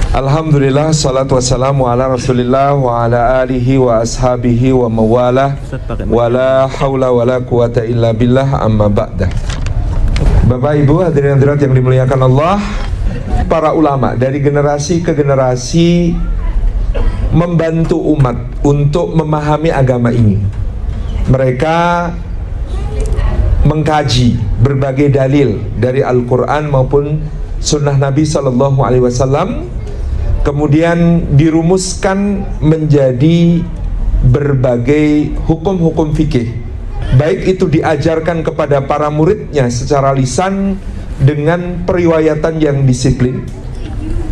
Alhamdulillah, salatu wassalamu ala rasulillah wa ala alihi wa ashabihi wa mawalah wa la hawla wa la quwata illa billah, amma ba'dah. Bapak Ibu hadirin hadirat yang dimuliakan Allah, para ulama dari generasi ke generasi membantu umat untuk memahami agama ini. Mereka mengkaji berbagai dalil dari Al-Quran maupun sunnah Nabi SAW, kemudian dirumuskan menjadi berbagai hukum-hukum fikih. Baik itu diajarkan kepada para muridnya secara lisan dengan periwayatan yang disiplin.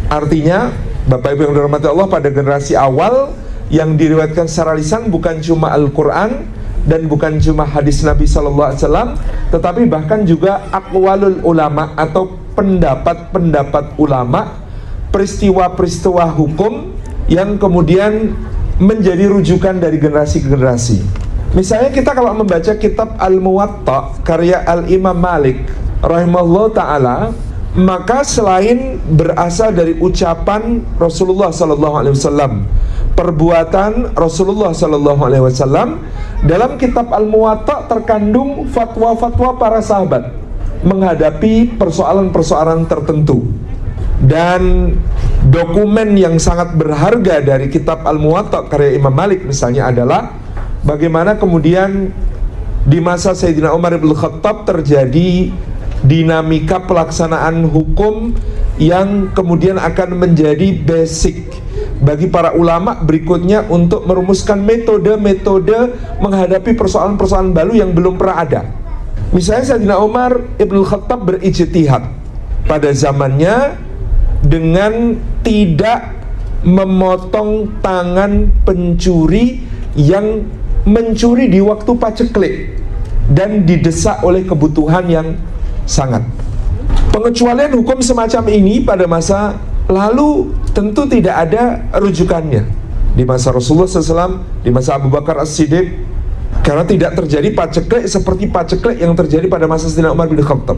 Artinya, Bapak Ibu yang dirahmati Allah, pada generasi awal yang diriwayatkan secara lisan bukan cuma Al-Quran dan bukan cuma hadis Nabi SAW, tetapi bahkan juga aqwalul ulama atau pendapat-pendapat ulama, peristiwa-peristiwa hukum yang kemudian menjadi rujukan dari generasi ke generasi. Misalnya kita kalau membaca kitab Al-Muwatta karya Al-Imam Malik rahimahullah ta'ala, maka selain berasal dari ucapan Rasulullah SAW, perbuatan Rasulullah SAW, dalam kitab Al-Muwatta terkandung fatwa-fatwa para sahabat menghadapi persoalan-persoalan tertentu. Dan dokumen yang sangat berharga dari kitab Al-Muwatta karya Imam Malik misalnya adalah bagaimana kemudian di masa Sayyidina Umar bin Khattab terjadi dinamika pelaksanaan hukum yang kemudian akan menjadi basic bagi para ulama berikutnya untuk merumuskan metode-metode menghadapi persoalan-persoalan baru yang belum pernah ada. Misalnya Sayyidina Umar bin Khattab berijtihad pada zamannya dengan tidak memotong tangan pencuri yang mencuri di waktu paceklik dan didesak oleh kebutuhan yang sangat. Pengecualian hukum semacam ini pada masa lalu tentu tidak ada rujukannya di masa Rasulullah SAW, di masa Abu Bakar As-Siddiq, karena tidak terjadi paceklik seperti paceklik yang terjadi pada masa Sayyidina Umar bin Khattab.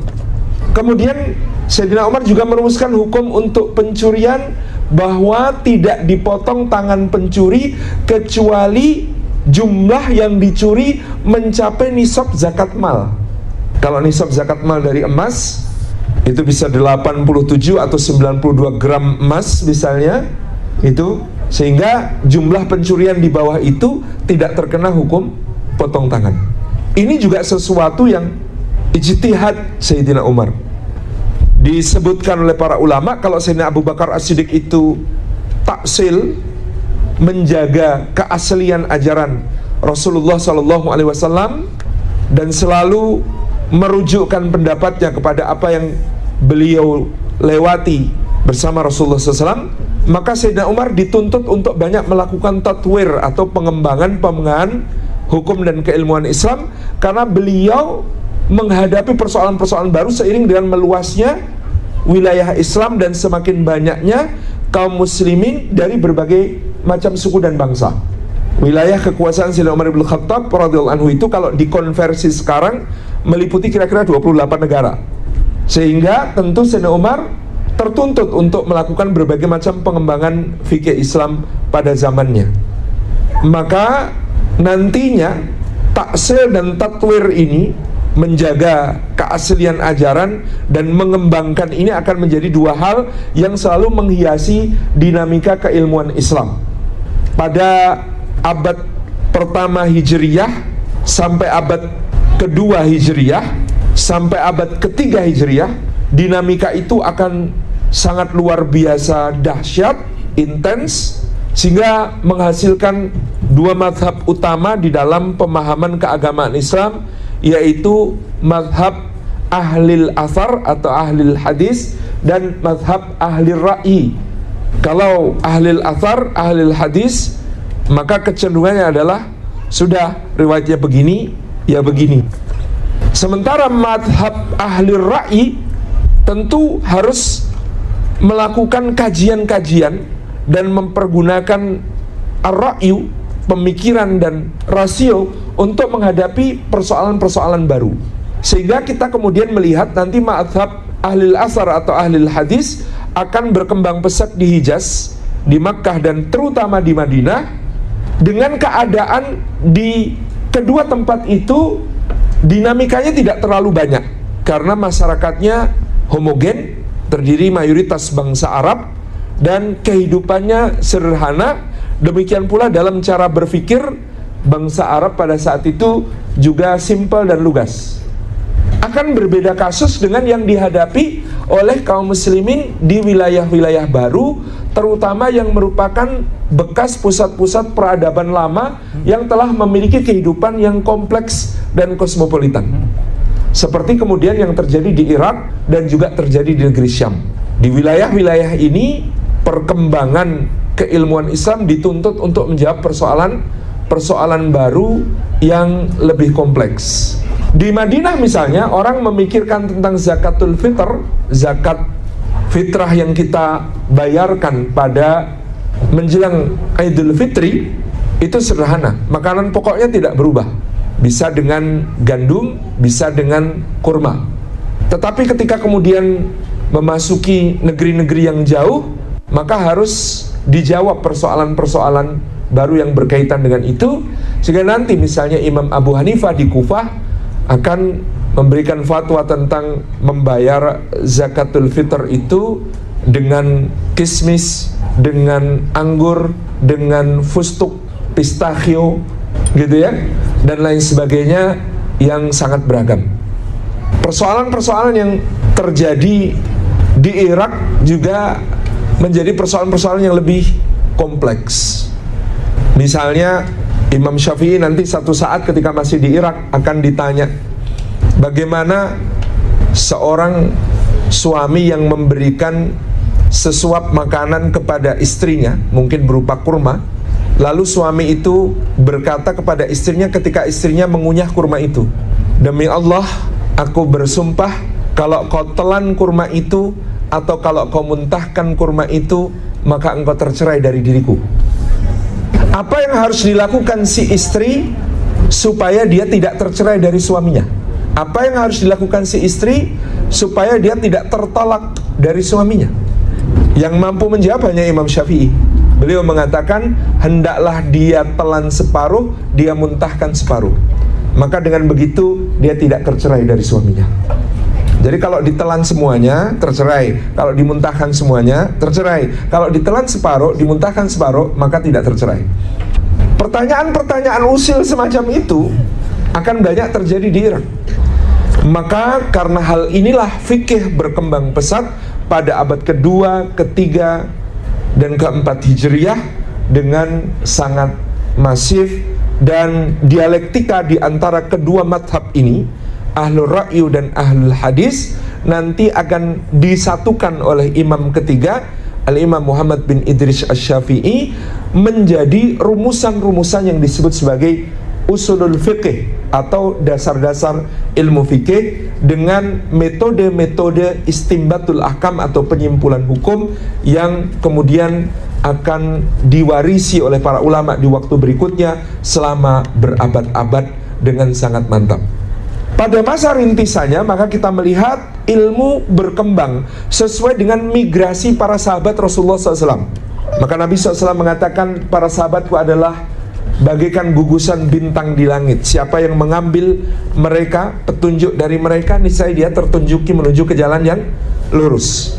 Kemudian Sayyidina Umar juga merumuskan hukum untuk pencurian bahwa tidak dipotong tangan pencuri kecuali jumlah yang dicuri mencapai nisab zakat mal. Kalau nisab zakat mal dari emas itu bisa 87 atau 92 gram emas misalnya, itu sehingga jumlah pencurian di bawah itu tidak terkena hukum potong tangan. Ini juga sesuatu yang ijtihad Sayyidina Umar. Disebutkan oleh para ulama kalau Sayyidina Abu Bakar As-Siddiq itu taksil, menjaga keaslian ajaran Rasulullah SAW dan selalu merujukkan pendapatnya kepada apa yang beliau lewati bersama Rasulullah SAW, maka Sayyidina Umar dituntut untuk banyak melakukan tatwir atau pengembangan hukum dan keilmuan Islam, karena beliau menghadapi persoalan-persoalan baru seiring dengan meluasnya wilayah Islam dan semakin banyaknya kaum muslimin dari berbagai macam suku dan bangsa. Wilayah kekuasaan Sayyidina Umar bin Khattab radhiyallahu anhu itu kalau dikonversi sekarang meliputi kira-kira 28 negara. Sehingga tentu Sayyidina Umar tertuntut untuk melakukan berbagai macam pengembangan fikih Islam pada zamannya. Maka nantinya taksil dan tatwir ini, menjaga keaslian ajaran dan mengembangkan ini akan menjadi dua hal yang selalu menghiasi dinamika keilmuan Islam. Pada abad pertama Hijriyah sampai abad kedua Hijriyah sampai abad ketiga Hijriyah, dinamika itu akan sangat luar biasa dahsyat, intens, sehingga menghasilkan dua mazhab utama di dalam pemahaman keagamaan Islam, yaitu mazhab ahlil athar atau ahlil hadis dan mazhab ahlil ra'i. Kalau ahlil athar, ahlil hadis, maka kecenderungannya adalah sudah riwayatnya begini, ya begini. Sementara mazhab ahlil ra'i tentu harus melakukan kajian-kajian dan mempergunakan ar-ra'yu, pemikiran dan rasio untuk menghadapi persoalan-persoalan baru. Sehingga kita kemudian melihat nanti mazhab ahlil asar atau ahlil hadis akan berkembang pesat di Hijaz, di Makkah, dan terutama di Madinah, dengan keadaan di kedua tempat itu dinamikanya tidak terlalu banyak karena masyarakatnya homogen, terdiri mayoritas bangsa Arab, dan kehidupannya sederhana. Demikian pula dalam cara berpikir, bangsa Arab pada saat itu juga simpel dan lugas. Akan berbeda kasus dengan yang dihadapi oleh kaum muslimin di wilayah-wilayah baru, terutama yang merupakan bekas pusat-pusat peradaban lama yang telah memiliki kehidupan yang kompleks dan kosmopolitan. Seperti kemudian yang terjadi di Irak dan juga terjadi di negeri Syam. Di wilayah-wilayah ini perkembangan keilmuan Islam dituntut untuk menjawab persoalan baru yang lebih kompleks. Di Madinah misalnya, orang memikirkan tentang zakatul fitr, zakat fitrah yang kita bayarkan pada menjelang Idul Fitri, itu sederhana. Makanan pokoknya tidak berubah. Bisa dengan gandum, bisa dengan kurma. Tetapi ketika kemudian memasuki negeri-negeri yang jauh, maka harus dijawab persoalan-persoalan baru yang berkaitan dengan itu. Sehingga nanti misalnya Imam Abu Hanifah di Kufah akan memberikan fatwa tentang membayar zakatul fitr itu dengan kismis, dengan anggur, dengan fustuk, pistachio, gitu ya, dan lain sebagainya yang sangat beragam. Persoalan-persoalan yang terjadi di Irak juga menjadi persoalan-persoalan yang lebih kompleks. Misalnya Imam Syafi'i nanti satu saat ketika masih di Irak akan ditanya bagaimana seorang suami yang memberikan sesuap makanan kepada istrinya, mungkin berupa kurma, lalu suami itu berkata kepada istrinya ketika istrinya mengunyah kurma itu, demi Allah, aku bersumpah kalau kau telan kurma itu atau kalau kau muntahkan kurma itu, maka engkau tercerai dari diriku. Apa yang harus dilakukan si istri supaya dia tidak tercerai dari suaminya? Apa yang harus dilakukan si istri supaya dia tidak tertolak dari suaminya? Yang mampu menjawab hanya Imam Syafi'i. Beliau mengatakan, hendaklah dia telan separuh, dia muntahkan separuh. Maka dengan begitu dia tidak tercerai dari suaminya. Jadi kalau ditelan semuanya, tercerai. Kalau dimuntahkan semuanya, tercerai. Kalau ditelan separuh, dimuntahkan separuh, maka tidak tercerai. Pertanyaan-pertanyaan usil semacam itu akan banyak terjadi di Irak. Maka karena hal inilah fikih berkembang pesat pada abad kedua, ketiga, dan keempat Hijriyah dengan sangat masif, dan dialektika di antara kedua madhab ini, Ahlul Ra'yu dan Ahlul Hadis, nanti akan disatukan oleh imam ketiga, Al-Imam Muhammad bin Idris Asy-Syafi'i, menjadi rumusan-rumusan yang disebut sebagai usulul fiqih atau dasar-dasar ilmu fikih, dengan metode-metode istimbatul ahkam atau penyimpulan hukum yang kemudian akan diwarisi oleh para ulama di waktu berikutnya selama berabad-abad dengan sangat mantap. Pada masa rintisannya, maka kita melihat ilmu berkembang sesuai dengan migrasi para sahabat Rasulullah SAW. Maka Nabi SAW mengatakan, para sahabatku adalah bagaikan gugusan bintang di langit. Siapa yang mengambil mereka, petunjuk dari mereka, niscaya dia tertunjuki menuju ke jalan yang lurus.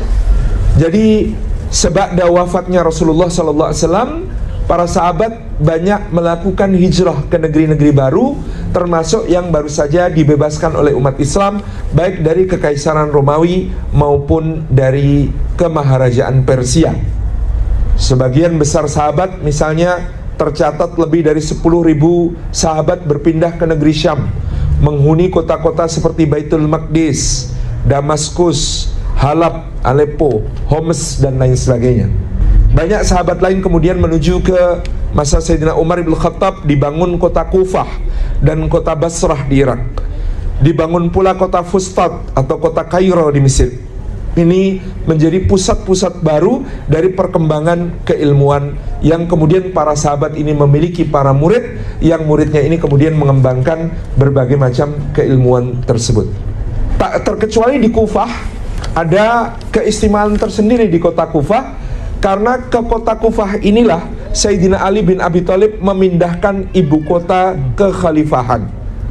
Jadi sebab wafatnya Rasulullah SAW, para sahabat banyak melakukan hijrah ke negeri-negeri baru, termasuk yang baru saja dibebaskan oleh umat Islam, baik dari Kekaisaran Romawi maupun dari Kemaharajaan Persia. Sebagian besar sahabat misalnya tercatat lebih dari 10.000 sahabat berpindah ke negeri Syam, menghuni kota-kota seperti Baitul Maqdis, Damaskus, Halab, Aleppo, Homs, dan lain sebagainya. Banyak sahabat lain kemudian menuju ke masa Sayyidina Umar ibn Khattab, dibangun kota Kufah dan kota Basrah di Irak. Dibangun pula kota Fustat atau kota Kairo di Mesir. Ini menjadi pusat-pusat baru dari perkembangan keilmuan, yang kemudian para sahabat ini memiliki para murid, yang muridnya ini kemudian mengembangkan berbagai macam keilmuan tersebut. Tak terkecuali di Kufah, ada keistimewaan tersendiri di kota Kufah, karena ke kota Kufah inilah Sayyidina Ali bin Abi Thalib memindahkan ibu kota kekhalifahan.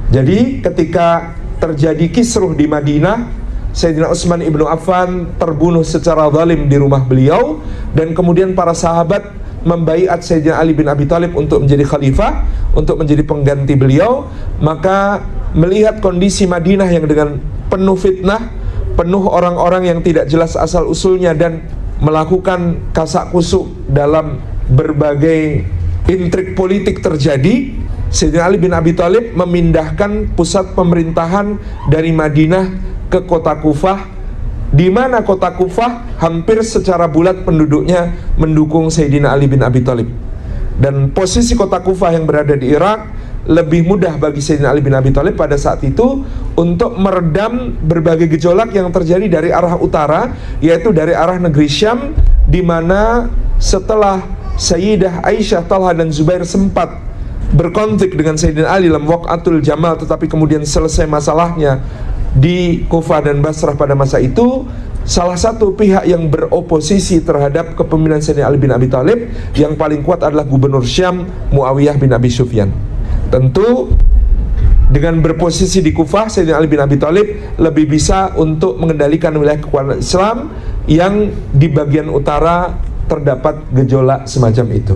Jadi ketika terjadi kisruh di Madinah, Sayyidina Utsman ibnu Affan terbunuh secara zalim di rumah beliau, dan kemudian para sahabat membaiat Sayyidina Ali bin Abi Thalib untuk menjadi khalifah, untuk menjadi pengganti beliau. Maka melihat kondisi Madinah yang dengan penuh fitnah, penuh orang-orang yang tidak jelas asal usulnya dan melakukan kasak kusuk dalam berbagai intrik politik terjadi, Sayyidina Ali bin Abi Thalib memindahkan pusat pemerintahan dari Madinah ke kota Kufah, di mana kota Kufah hampir secara bulat penduduknya mendukung Sayyidina Ali bin Abi Thalib. Dan posisi kota Kufah yang berada di Irak lebih mudah bagi Sayyidina Ali bin Abi Thalib pada saat itu untuk meredam berbagai gejolak yang terjadi dari arah utara, yaitu dari arah negeri Syam, di mana setelah Sayyidah Aisyah, Talha dan Zubair sempat berkonflik dengan Sayyidina Ali dalam Waqatul Jamal, tetapi kemudian selesai masalahnya di Kufah dan Basrah pada masa itu, salah satu pihak yang beroposisi terhadap kepemimpinan Sayyidina Ali bin Abi Thalib yang paling kuat adalah Gubernur Syam Muawiyah bin Abi Sufyan. Tentu dengan berposisi di Kufah, Sayyidina Ali bin Abi Thalib lebih bisa untuk mengendalikan wilayah kekuasaan Islam yang di bagian utara terdapat gejolak semacam itu.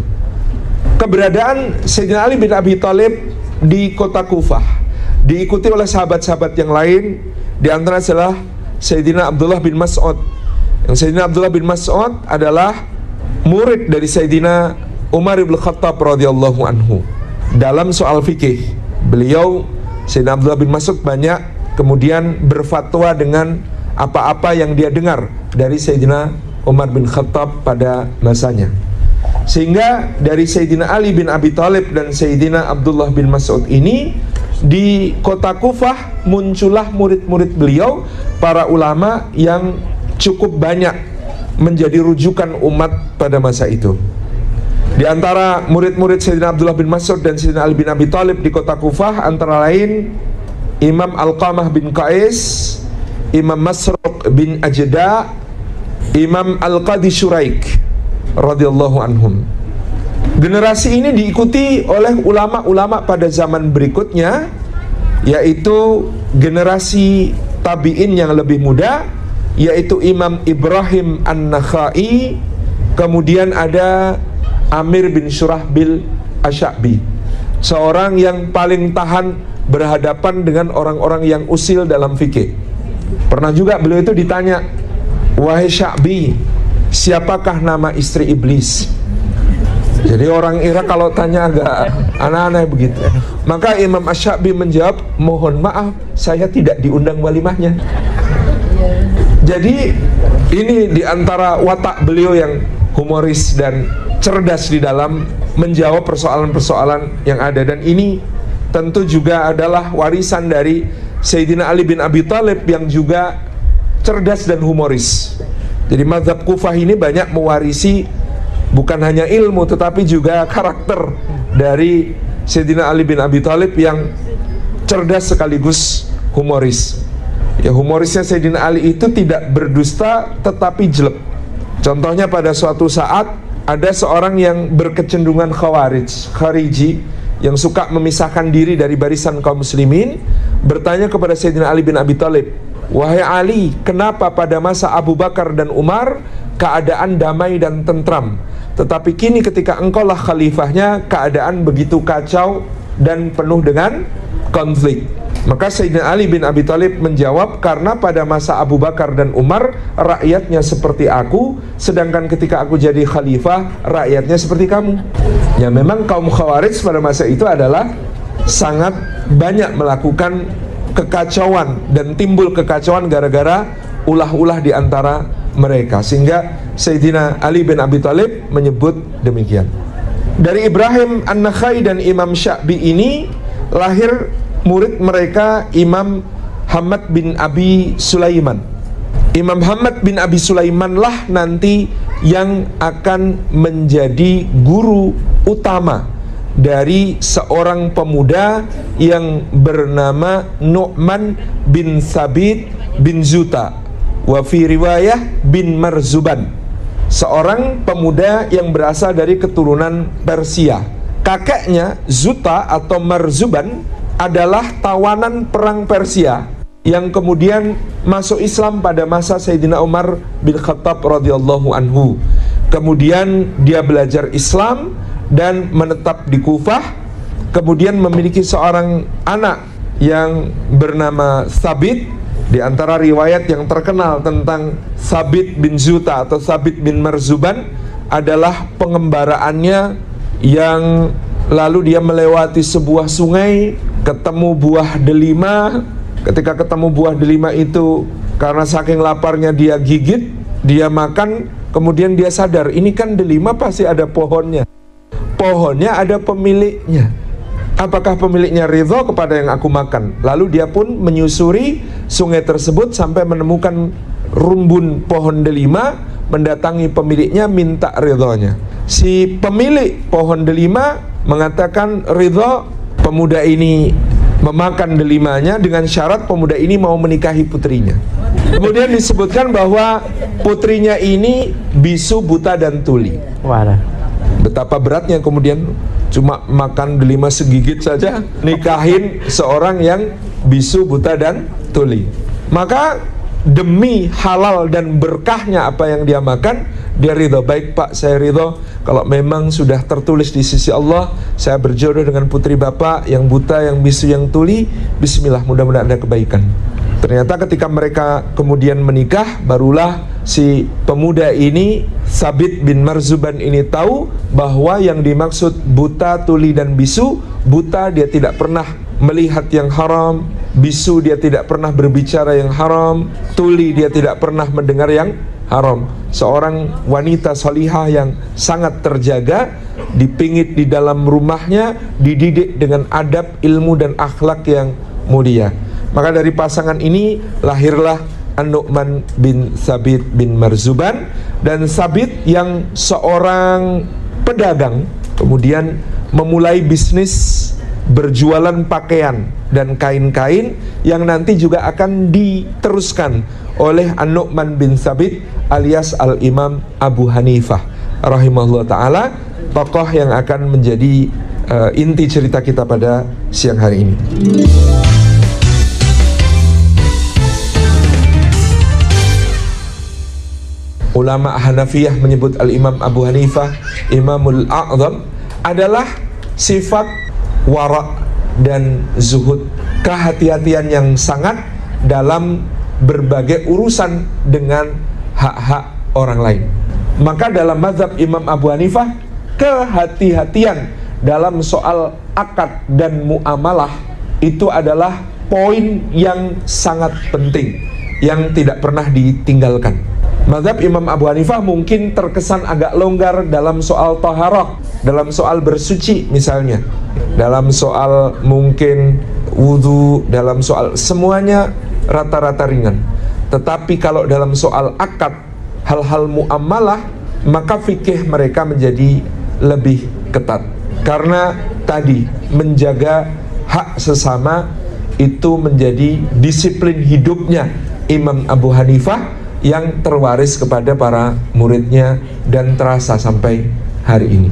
Keberadaan Sayyidina Ali bin Abi Thalib di kota Kufah diikuti oleh sahabat-sahabat yang lain, di antara adalah Sayyidina Abdullah bin Mas'ud. Yang Sayyidina Abdullah bin Mas'ud adalah murid dari Sayyidina Umar bin Khattab radhiyallahu anhu. Dalam soal fikih, beliau Sayyidina Abdullah bin Mas'ud banyak kemudian berfatwa dengan apa-apa yang dia dengar dari Sayyidina Umar bin Khattab pada masanya. Sehingga dari Sayyidina Ali bin Abi Thalib dan Sayyidina Abdullah bin Mas'ud ini, di kota Kufah muncullah murid-murid beliau, para ulama yang cukup banyak menjadi rujukan umat pada masa itu. Di antara murid-murid Sayyidina Abdullah bin Mas'ud dan Sayyidina Ali bin Abi Thalib di kota Kufah antara lain Imam Alqamah bin Qais, Imam Masruq bin Ajda', Imam Al-Qadi Syuraik radhiyallahu anhum. Generasi ini diikuti oleh ulama-ulama pada zaman berikutnya, yaitu generasi tabi'in yang lebih muda, yaitu Imam Ibrahim An-Nakhai, kemudian ada Amir bin Syurahbil Asy-Sya'bi, seorang yang paling tahan berhadapan dengan orang-orang yang usil dalam fikih. Pernah juga beliau itu ditanya, "Wahai Sya'bi, siapakah nama istri iblis?" Jadi orang Irak kalau tanya agak aneh-aneh begitu. Maka Imam Asy-Sya'bi menjawab, "Mohon maaf, saya tidak diundang walimahnya." Jadi ini diantara watak beliau yang humoris dan cerdas di dalam menjawab persoalan-persoalan yang ada. Dan ini tentu juga adalah warisan dari Sayyidina Ali bin Abi Thalib yang juga cerdas dan humoris. Jadi mazhab Kufah ini banyak mewarisi bukan hanya ilmu tetapi juga karakter dari Sayyidina Ali bin Abi Thalib yang cerdas sekaligus humoris. Ya, humorisnya Sayyidina Ali itu tidak berdusta tetapi jelek. Contohnya pada suatu saat ada seorang yang berkecenderungan khariji yang suka memisahkan diri dari barisan kaum muslimin, bertanya kepada Sayyidina Ali bin Abi Thalib, "Wahai Ali, kenapa pada masa Abu Bakar dan Umar keadaan damai dan tentram, tetapi kini ketika engkaulah khalifahnya keadaan begitu kacau dan penuh dengan konflik?" Maka Sayyidina Ali bin Abi Thalib menjawab, "Karena pada masa Abu Bakar dan Umar rakyatnya seperti aku, sedangkan ketika aku jadi khalifah rakyatnya seperti kamu." Ya, memang kaum Khawarij pada masa itu adalah sangat banyak melakukan kekacauan dan timbul kekacauan gara-gara ulah-ulah di antara mereka, sehingga Sayyidina Ali bin Abi Thalib menyebut demikian. Dari Ibrahim An-Nakhai dan Imam Sya'bi ini lahir murid mereka Imam Hamad bin Abi Sulaiman. Imam Hamad bin Abi Sulaiman lah nanti yang akan menjadi guru utama dari seorang pemuda yang bernama Nu'man bin Thabit bin Zuta wa fi riwayah bin Marzuban, seorang pemuda yang berasal dari keturunan Persia. Kakeknya Zuta atau Marzuban adalah tawanan perang Persia yang kemudian masuk Islam pada masa Sayyidina Umar bin Khattab radhiyallahu anhu. Kemudian dia belajar Islam dan menetap di Kufah. Kemudian memiliki seorang anak yang bernama Sabit. Di antara riwayat yang terkenal tentang Sabit bin Zuta atau Sabit bin Marzuban adalah pengembaraannya yang lalu dia melewati sebuah sungai, ketemu buah delima. Ketika ketemu buah delima itu, karena saking laparnya dia gigit, dia makan, kemudian dia sadar, ini kan delima pasti ada pohonnya. Pohonnya ada pemiliknya. Apakah pemiliknya ridho kepada yang aku makan? Lalu dia pun menyusuri sungai tersebut sampai menemukan rumbun pohon delima, mendatangi pemiliknya, minta ridhonya. Si pemilik pohon delima mengatakan ridho pemuda ini memakan delimanya dengan syarat pemuda ini mau menikahi putrinya. Kemudian disebutkan bahwa putrinya ini bisu, buta, dan tuli. Betapa beratnya kemudian cuma makan delima segigit saja nikahin seorang yang bisu, buta, dan tuli. Maka demi halal dan berkahnya apa yang dia makan, dia ridho. Baik Pak, saya ridho. Kalau memang sudah tertulis di sisi Allah, saya berjodoh dengan putri Bapak yang buta, yang bisu, yang tuli. Bismillah, mudah-mudahan ada kebaikan. Ternyata ketika mereka kemudian menikah, barulah si pemuda ini, Sabit bin Marzuban ini tahu bahwa yang dimaksud buta, tuli, dan bisu. Buta, dia tidak pernah melihat yang haram. Bisu, dia tidak pernah berbicara yang haram. Tuli, dia tidak pernah mendengar yang haram. Seorang wanita salihah yang sangat terjaga, dipingit di dalam rumahnya, dididik dengan adab, ilmu, dan akhlak yang mulia. Maka dari pasangan ini lahirlah An-Nu'man bin Sabit bin Marzuban. Dan Sabit yang seorang pedagang kemudian memulai bisnis berjualan pakaian dan kain-kain yang nanti juga akan diteruskan oleh An-Nu'man bin Sabit alias Al-Imam Abu Hanifah rahimahullah ta'ala, tokoh yang akan menjadi inti cerita kita pada siang hari ini. Ulama Hanafiyah menyebut Al-Imam Abu Hanifah Imamul A'zam adalah sifat wara' dan zuhud, kehati-hatian yang sangat dalam berbagai urusan dengan hak-hak orang lain. Maka dalam mazhab Imam Abu Hanifah, kehati-hatian dalam soal akad dan muamalah itu adalah poin yang sangat penting, yang tidak pernah ditinggalkan. Mazhab Imam Abu Hanifah mungkin terkesan agak longgar dalam soal taharah, dalam soal bersuci misalnya, dalam soal mungkin wudu, dalam soal semuanya rata-rata ringan. Tetapi kalau dalam soal akad, hal-hal muamalah, maka fikih mereka menjadi lebih ketat. Karena tadi menjaga hak sesama itu menjadi disiplin hidupnya Imam Abu Hanifah yang terwaris kepada para muridnya dan terasa sampai hari ini.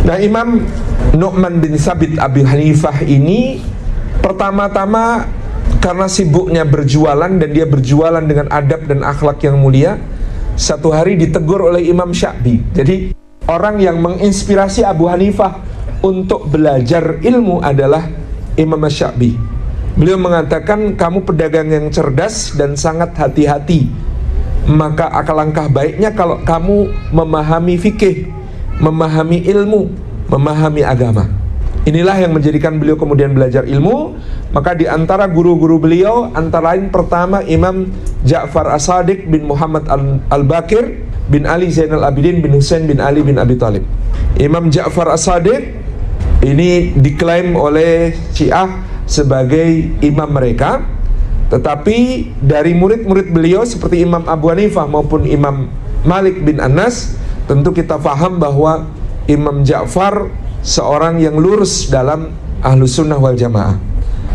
Nah, Imam Nu'man bin Sabit Abu Hanifah ini pertama-tama karena sibuknya berjualan dan dia berjualan dengan adab dan akhlak yang mulia, satu hari ditegur oleh Imam Syafi'i. Jadi orang yang menginspirasi Abu Hanifah untuk belajar ilmu adalah Imam Syafi'i. Beliau mengatakan, kamu pedagang yang cerdas dan sangat hati-hati, maka alangkah baiknya kalau kamu memahami fikih, memahami ilmu, memahami agama. Inilah yang menjadikan beliau kemudian belajar ilmu. Maka di antara guru-guru beliau, antara lain pertama Imam Ja'far As-Sadiq bin Muhammad Al-Bakir bin Ali Zainal Abidin bin Husain bin Ali bin Abi Thalib. Imam Ja'far As-Sadiq ini diklaim oleh Syiah sebagai imam mereka. Tetapi dari murid-murid beliau seperti Imam Abu Hanifah maupun Imam Malik bin Anas, tentu kita faham bahwa Imam Ja'far seorang yang lurus dalam Ahlus Sunnah wal Jamaah.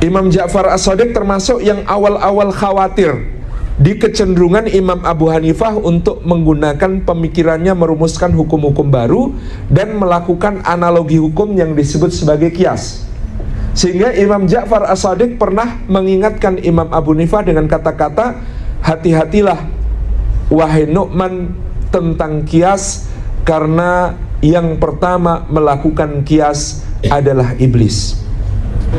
Imam Ja'far As-Sadiq termasuk yang awal-awal khawatir di kecenderungan Imam Abu Hanifah untuk menggunakan pemikirannya merumuskan hukum-hukum baru dan melakukan analogi hukum yang disebut sebagai qiyas. Sehingga Imam Ja'far As-Shadiq pernah mengingatkan Imam Abu Hanifah dengan kata-kata, hati-hatilah wahai Nu'man tentang qiyas, karena yang pertama melakukan qiyas adalah iblis.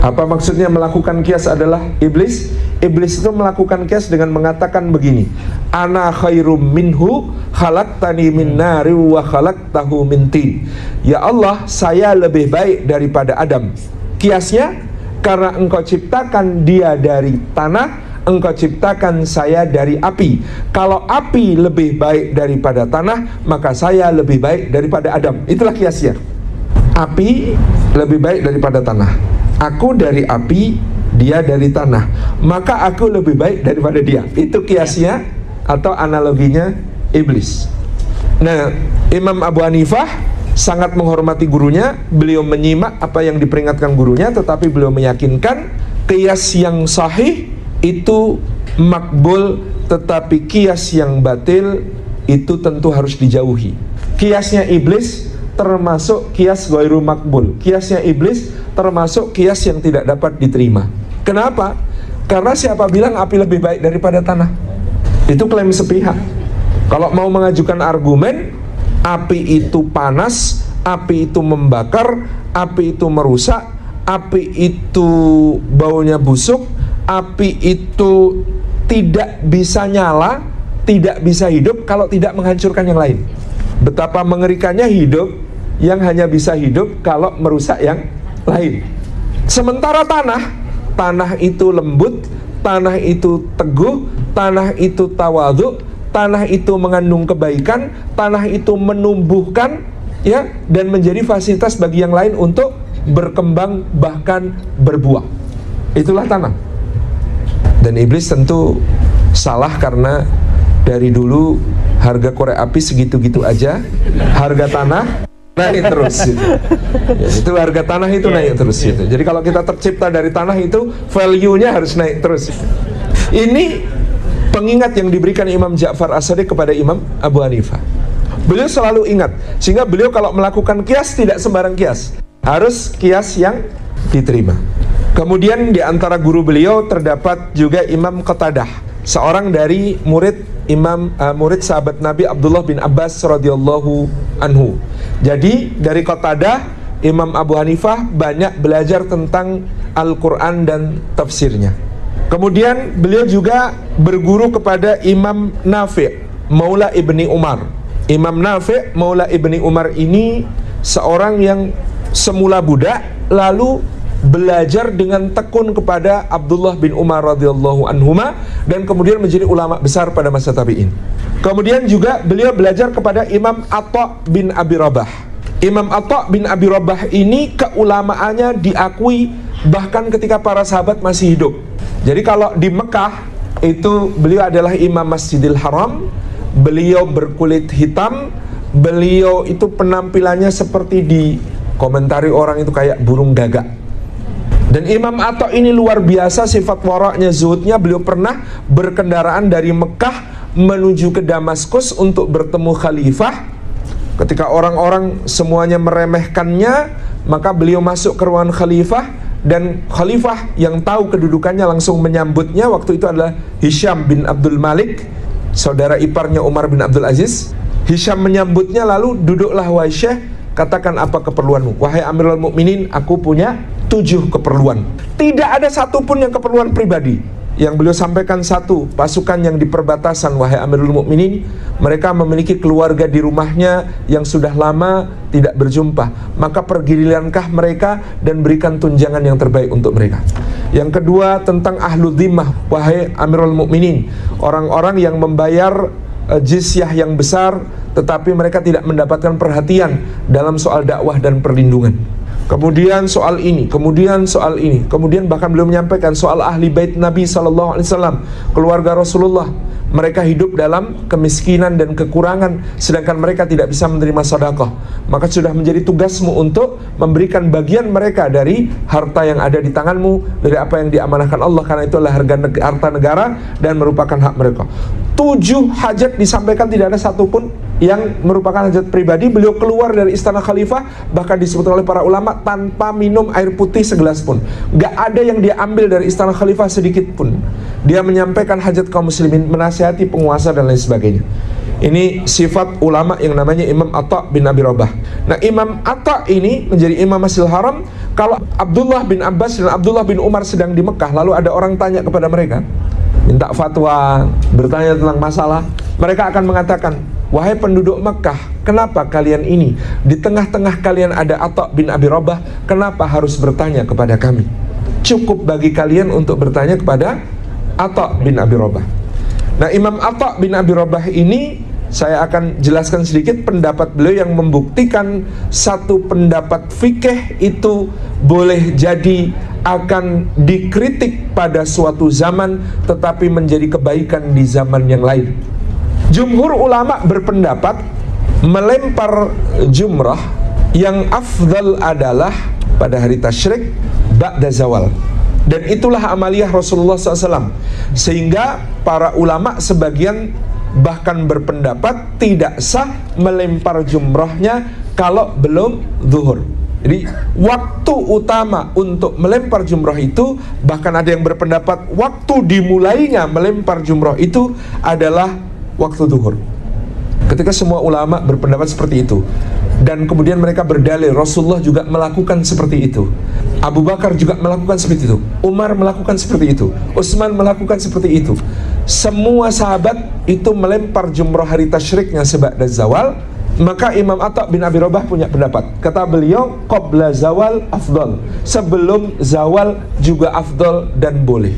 Apa maksudnya melakukan qiyas adalah iblis? Iblis itu melakukan qiyas dengan mengatakan begini, ana khairum minhu khalaqtani min nari wa khalaqtahu min tin. Ya Allah, saya lebih baik daripada Adam. Qiyasnya, karena engkau ciptakan dia dari tanah, engkau ciptakan saya dari api. Kalau api lebih baik daripada tanah, maka saya lebih baik daripada Adam. Itulah qiyasnya. Api lebih baik daripada tanah. Aku dari api, dia dari tanah, maka aku lebih baik daripada dia. Itu qiyasnya atau analoginya iblis. Nah, Imam Abu Hanifah sangat menghormati gurunya. Beliau menyimak apa yang diperingatkan gurunya, tetapi beliau meyakinkan qiyas yang sahih itu makbul, tetapi qiyas yang batil itu tentu harus dijauhi. Qiyasnya iblis termasuk qiyas ghairu makbul. Qiyasnya iblis termasuk qiyas yang tidak dapat diterima. Kenapa? Karena siapa bilang api lebih baik daripada tanah? Itu klaim sepihak. Kalau mau mengajukan argumen, api itu panas, api itu membakar, api itu merusak, api itu baunya busuk, api itu tidak bisa nyala, tidak bisa hidup kalau tidak menghancurkan yang lain. Betapa mengerikannya hidup yang hanya bisa hidup kalau merusak yang lain. Sementara tanah itu lembut, tanah itu teguh, tanah itu tawadhu, tanah itu mengandung kebaikan, tanah itu menumbuhkan, ya, dan menjadi fasilitas bagi yang lain untuk berkembang bahkan berbuah. Itulah tanah. Dan iblis tentu salah karena dari dulu harga korek api segitu-gitu aja, harga tanah naik terus gitu. Ya, itu harga tanah itu naik terus gitu. Jadi kalau kita tercipta dari tanah itu value-nya harus naik terus. Ini pengingat yang diberikan Imam Ja'far As-Shadiq kepada Imam Abu Hanifah. Beliau selalu ingat, sehingga beliau kalau melakukan qiyas tidak sembarang qiyas, harus qiyas yang diterima. Kemudian di antara guru beliau terdapat juga Imam Qatadah, seorang dari murid murid sahabat Nabi Abdullah bin Abbas radhiyallahu anhu. Jadi dari Qatadah, Imam Abu Hanifah banyak belajar tentang Al-Quran dan tafsirnya. Kemudian beliau juga berguru kepada Imam Nafi' Maula Ibni Umar. Imam Nafi' Maula Ibni Umar ini seorang yang semula budak, lalu belajar dengan tekun kepada Abdullah bin Umar radhiyallahu anhuma, dan kemudian menjadi ulama besar pada masa tabi'in. Kemudian juga beliau belajar kepada Imam Atha bin Abi Rabah. Imam Atha bin Abi Rabah ini keulamaannya diakui bahkan ketika para sahabat masih hidup. Jadi kalau di Mekah itu beliau adalah imam Masjidil Haram, beliau berkulit hitam, beliau itu penampilannya seperti dikomentari orang itu kayak burung gagak. Dan Imam Atha ini luar biasa sifat waraknya, zuhudnya. Beliau pernah berkendaraan dari Mekah menuju ke Damaskus untuk bertemu khalifah. Ketika orang-orang semuanya meremehkannya, maka beliau masuk ke ruangan khalifah, dan khalifah yang tahu kedudukannya langsung menyambutnya. Waktu itu adalah Hisham bin Abdul Malik, saudara iparnya Umar bin Abdul Aziz. Hisham menyambutnya, lalu duduklah wahai Syekh, katakan apa keperluanmu. Wahai Amirul Mukminin, aku punya 7 keperluan. Tidak ada satupun yang keperluan pribadi. Yang beliau sampaikan satu, pasukan yang di perbatasan, wahai Amirul Mukminin, mereka memiliki keluarga di rumahnya yang sudah lama tidak berjumpa, maka pergiliankah mereka dan berikan tunjangan yang terbaik untuk mereka. Yang kedua, tentang ahlu dhimmah, wahai Amirul Mukminin, orang-orang yang membayar jizyah yang besar tetapi mereka tidak mendapatkan perhatian dalam soal dakwah dan perlindungan. Kemudian soal ini, kemudian soal ini, kemudian bahkan beliau menyampaikan soal ahli bait Nabi SAW, keluarga Rasulullah. mereka hidup dalam kemiskinan dan kekurangan, sedangkan mereka tidak bisa menerima sedekah, maka sudah menjadi tugasmu untuk memberikan bagian mereka dari harta yang ada di tanganmu, dari apa yang diamanahkan Allah, karena itu adalah harta negara dan merupakan hak mereka. 7 hajat disampaikan, tidak ada satupun yang merupakan hajat pribadi. Beliau keluar dari istana khalifah, bahkan disebutkan oleh para ulama, tanpa minum air putih segelas pun. Gak ada yang dia ambil dari istana khalifah sedikit pun. Dia menyampaikan hajat kaum muslimin, menasihati penguasa dan lain sebagainya. Ini sifat ulama yang namanya Imam Atha bin Abi Rabah. Nah, Imam Atha ini menjadi imam Masjidil Haram. Kalau Abdullah bin Abbas dan Abdullah bin Umar sedang di Mekah, lalu ada orang tanya kepada mereka, minta fatwa, bertanya tentang masalah, mereka akan mengatakan, wahai penduduk Mekah, kenapa kalian ini, di tengah-tengah kalian ada Atha bin Abi Rabah, kenapa harus bertanya kepada kami? Cukup bagi kalian untuk bertanya kepada Atha bin Abi Rabah. Nah, Imam Atha bin Abi Rabah ini, saya akan jelaskan sedikit pendapat beliau yang membuktikan satu pendapat fikih itu boleh jadi akan dikritik pada suatu zaman, tetapi menjadi kebaikan di zaman yang lain. Jumhur ulama berpendapat melempar jumrah yang afdal adalah pada hari tasyrik ba'da zawal, dan itulah amaliyah Rasulullah SAW. Sehingga para ulama sebagian bahkan berpendapat tidak sah melempar jumrahnya kalau belum zuhur. Jadi waktu utama untuk melempar jumrah itu, bahkan ada yang berpendapat waktu dimulainya melempar jumrah itu adalah waktu zuhur. Ketika semua ulama berpendapat seperti itu, dan kemudian mereka berdalil Rasulullah juga melakukan seperti itu, Abu Bakar juga melakukan seperti itu, Umar melakukan seperti itu, Utsman melakukan seperti itu, semua sahabat itu melempar jumrah hari tasyriknya seba'da zawal. Maka Imam Atha bin Abi Rabah punya pendapat, kata beliau, qabla zawal afdal, sebelum zawal juga afdal dan boleh.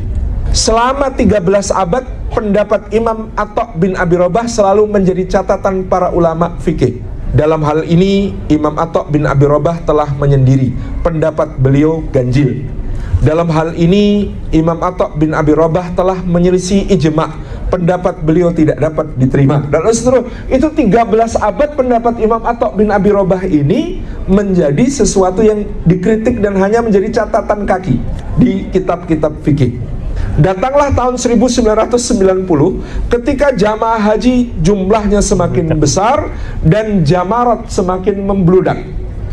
Selama 13 abad, pendapat Imam Atha bin Abi Rabah selalu menjadi catatan para ulama fikih. Dalam hal ini Imam Atha bin Abi Rabah telah menyendiri, pendapat beliau ganjil. Dalam hal ini Imam Atha bin Abi Rabah telah menyelisih ijma', pendapat beliau tidak dapat diterima. Dan seterusnya, itu 13 abad pendapat Imam Atha bin Abi Rabah ini menjadi sesuatu yang dikritik dan hanya menjadi catatan kaki di kitab-kitab fikih. Datanglah tahun 1990 ketika jamaah haji jumlahnya semakin besar dan jamarat semakin membludak,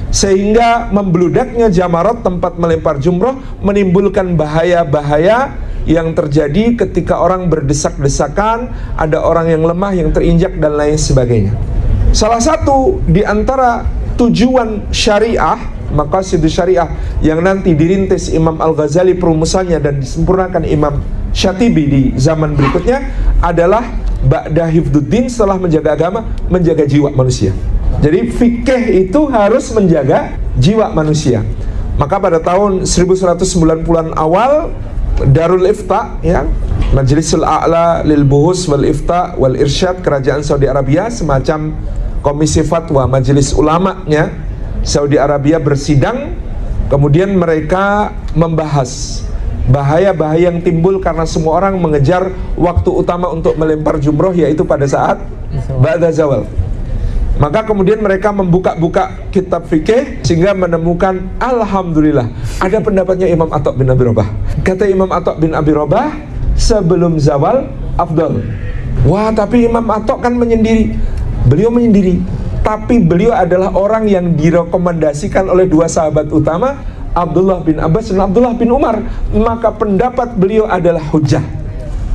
sehingga membludaknya jamarat, tempat melempar jumrah, menimbulkan bahaya-bahaya yang terjadi ketika orang berdesak-desakan, ada orang yang lemah, yang terinjak dan lain sebagainya. Salah satu di antara tujuan syariah, maqasidus syariah yang nanti dirintis Imam Al-Ghazali perumusannya dan disempurnakan Imam Syatibi di zaman berikutnya adalah ba'da hifdzuddin, setelah menjaga agama, menjaga jiwa manusia. Jadi fikih itu harus menjaga jiwa manusia. Maka pada tahun 1190-an awal, Darul Ifta, ya, Majlisul A'la lil Buhus wal Ifta wal Irsyad, kerajaan Saudi Arabia, semacam komisi fatwa majelis ulamanya Saudi Arabia bersidang. Kemudian mereka membahas bahaya-bahaya yang timbul karena semua orang mengejar waktu utama untuk melempar jumroh, yaitu pada saat ba'da zawal. Maka kemudian mereka membuka-buka kitab fikih sehingga menemukan, alhamdulillah, ada pendapatnya Imam Atha bin Abi Rabah. Kata Imam Atha bin Abi Rabah, sebelum zawal afdal. Wah, tapi Imam Atha kan menyendiri. Beliau menyendiri, tapi beliau adalah orang yang direkomendasikan oleh dua sahabat utama, Abdullah bin Abbas dan Abdullah bin Umar. Maka pendapat beliau adalah hujjah.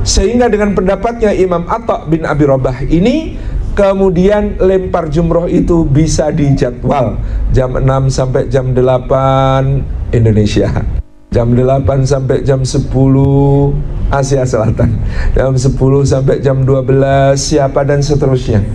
Sehingga dengan pendapatnya Imam Atha bin Abi Rabah ini, kemudian lempar jumroh itu bisa dijadwal jam 6 sampai jam 8 Indonesia, jam 8 sampai jam 10 Asia Selatan, jam 10 sampai jam 12 siapa dan seterusnya.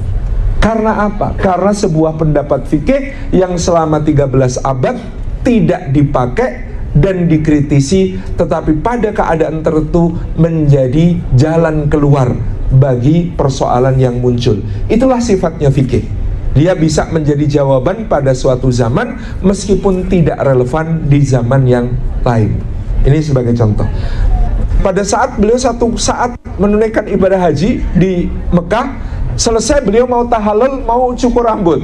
Karena apa? Karena sebuah pendapat fikih yang selama 13 abad tidak dipakai dan dikritisi, tetapi pada keadaan tertentu menjadi jalan keluar bagi persoalan yang muncul. Itulah sifatnya fikih. Dia bisa menjadi jawaban pada suatu zaman meskipun tidak relevan di zaman yang lain. Ini sebagai contoh. pada saat beliau satu saat menunaikan ibadah haji di Mekah, selesai beliau mau tahallul, mau cukur rambut.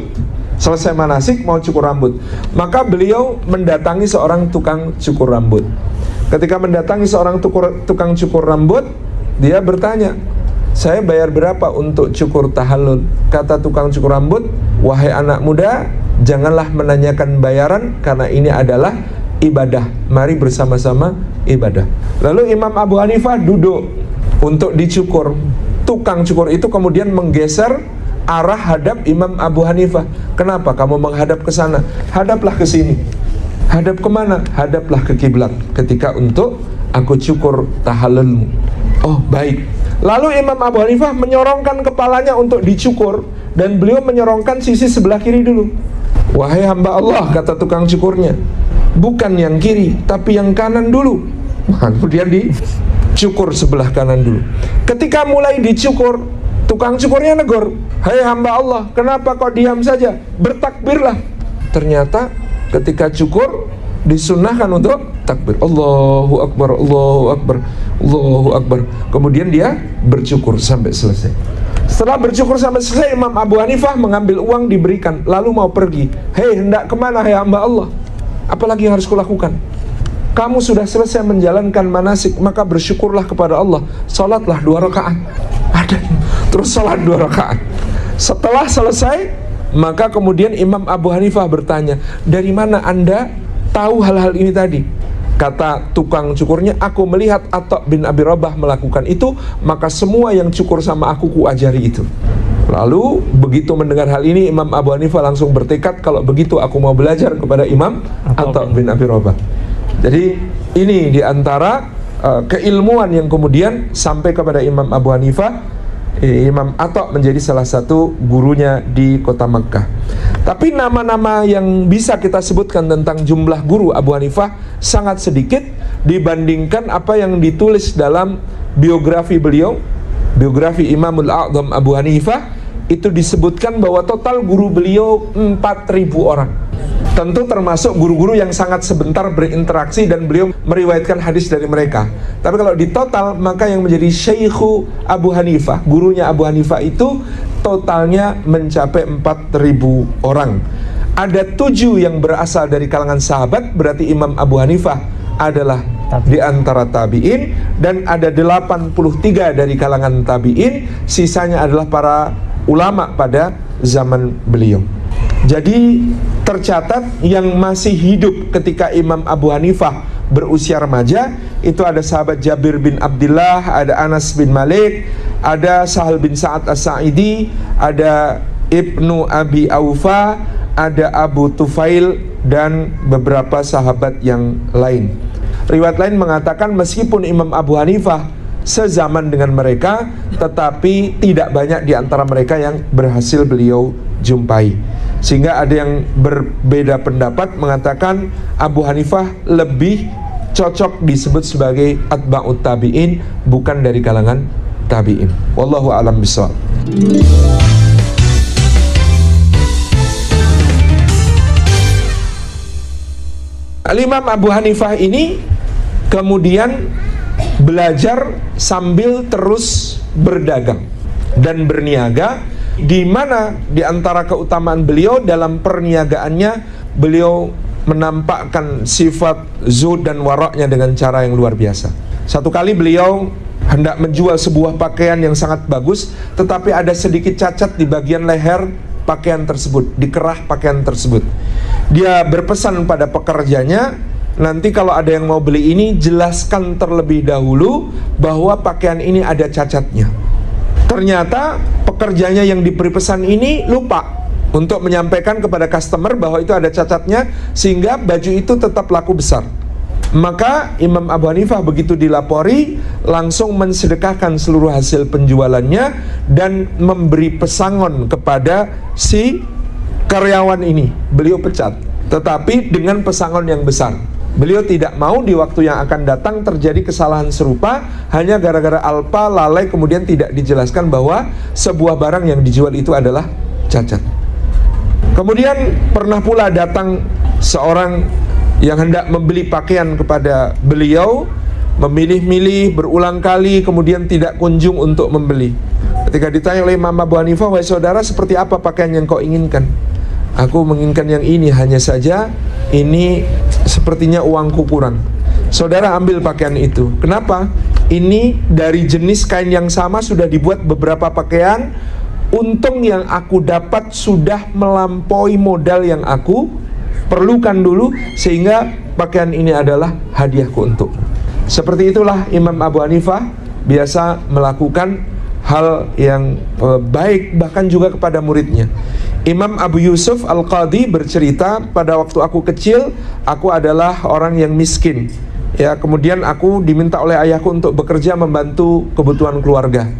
Selesai manasik mau cukur rambut, maka beliau mendatangi seorang tukang cukur rambut. Ketika mendatangi seorang tukang cukur rambut, dia bertanya, "Saya bayar berapa untuk cukur tahallul?" Kata tukang cukur rambut, "Wahai anak muda, janganlah menanyakan bayaran, karena ini adalah ibadah. Mari bersama-sama ibadah." Lalu Imam Abu Hanifah duduk untuk dicukur. Tukang cukur itu kemudian menggeser arah hadap Imam Abu Hanifah. "Kenapa kamu menghadap ke sana? Hadaplah ke sini." "Hadap kemana?" "Hadaplah ke kiblat ketika untuk aku cukur tahallulmu." "Oh, baik." Lalu Imam Abu Hanifah menyorongkan kepalanya untuk dicukur, dan beliau menyorongkan sisi sebelah kiri dulu. "Wahai hamba Allah," kata tukang cukurnya, "bukan yang kiri, tapi yang kanan dulu." Kemudian dicukur sebelah kanan dulu. Ketika mulai dicukur, tukang cukurnya negur, "Hai hamba Allah, kenapa kau diam saja? Bertakbirlah." Ternyata ketika cukur disunnahkan untuk takbir. Allahu Akbar, Allahu Akbar, Allahu Akbar. Kemudian dia bercukur sampai selesai. Setelah bercukur sampai selesai, Imam Abu Hanifah mengambil uang diberikan, lalu mau pergi. "Hei, hendak kemana hai hamba Allah? Apalagi yang harus kulakukan? Kamu sudah selesai menjalankan manasik, maka bersyukurlah kepada Allah. Salatlah 2 rakaat. Ada. Terus salat 2 rakaat. Setelah selesai, maka kemudian Imam Abu Hanifah bertanya, "Dari mana Anda tahu hal-hal ini tadi?" Kata tukang cukurnya, "Aku melihat Atha bin Abi Rabah melakukan itu, maka semua yang cukur sama aku kuajari itu." Lalu begitu mendengar hal ini, Imam Abu Hanifah langsung bertekad, "Kalau begitu aku mau belajar kepada Imam Atha bin Abi Rabah." Jadi ini diantara keilmuan yang kemudian sampai kepada Imam Abu Hanifah. Imam Atha menjadi salah satu gurunya di kota Makkah. Tapi nama-nama yang bisa kita sebutkan tentang jumlah guru Abu Hanifah sangat sedikit dibandingkan apa yang ditulis dalam biografi beliau. Biografi Imamul A'zam Abu Hanifah itu disebutkan bahwa total guru beliau 4.000 orang. Tentu termasuk guru-guru yang sangat sebentar berinteraksi dan beliau meriwayatkan hadis dari mereka. Tapi kalau di total, maka yang menjadi Syekhu Abu Hanifah, gurunya Abu Hanifah itu totalnya mencapai 4.000 orang. Ada 7 yang berasal dari kalangan sahabat, berarti Imam Abu Hanifah adalah di antara tabi'in, dan ada 83 dari kalangan tabi'in, sisanya adalah para ulama pada zaman beliau. Jadi tercatat yang masih hidup ketika Imam Abu Hanifah berusia remaja itu ada sahabat Jabir bin Abdullah, ada Anas bin Malik, ada Sahal bin Sa'ad As-Sa'idi, ada Ibnu Abi Aufa, ada Abu Tufail, dan beberapa sahabat yang lain. Riwayat lain mengatakan meskipun Imam Abu Hanifah sezaman dengan mereka, tetapi tidak banyak di antara mereka yang berhasil beliau jumpai. Sehingga ada yang berbeda pendapat mengatakan Abu Hanifah lebih cocok disebut sebagai atba'ut tabi'in, bukan dari kalangan tabi'in. Wallahu a'lam bishawab. Al-Imam Abu Hanifah ini kemudian belajar sambil terus berdagang dan berniaga, di mana di antara keutamaan beliau dalam perniagaannya, beliau menampakkan sifat zuhud dan waraknya dengan cara yang luar biasa. Satu kali beliau hendak menjual sebuah pakaian yang sangat bagus, tetapi ada sedikit cacat di bagian leher pakaian tersebut, di kerah pakaian tersebut. Dia berpesan pada pekerjanya, nanti kalau ada yang mau beli ini, jelaskan terlebih dahulu bahwa pakaian ini ada cacatnya. Ternyata pekerjanya yang diberi pesan ini lupa untuk menyampaikan kepada customer bahwa itu ada cacatnya, sehingga baju itu tetap laku besar. Maka Imam Abu Hanifah begitu dilapori, langsung mensedekahkan seluruh hasil penjualannya dan memberi pesangon kepada si karyawan ini. Beliau pecat, tetapi dengan pesangon yang besar. Beliau tidak mau di waktu yang akan datang terjadi kesalahan serupa hanya gara-gara alpa lalai kemudian tidak dijelaskan bahwa sebuah barang yang dijual itu adalah cacat. Kemudian pernah pula datang seorang yang hendak membeli pakaian kepada beliau, memilih-milih berulang kali, kemudian tidak kunjung untuk membeli. Ketika ditanya oleh Imam Abu Hanifah, "Wahai saudara, seperti apa pakaian yang kau inginkan?" "Aku menginginkan yang ini, hanya saja ini sepertinya uangku kurang." "Saudara, ambil pakaian itu." "Kenapa?" "Ini dari jenis kain yang sama sudah dibuat beberapa pakaian. Untung yang aku dapat sudah melampaui modal yang aku perlukan dulu, sehingga pakaian ini adalah hadiahku untuk." Seperti itulah Imam Abu Hanifah biasa melakukan hal yang baik, bahkan juga kepada muridnya. Imam Abu Yusuf Al-Qadhi bercerita, "Pada waktu aku kecil, aku adalah orang yang miskin. Ya, kemudian aku diminta oleh ayahku untuk bekerja membantu kebutuhan keluarga.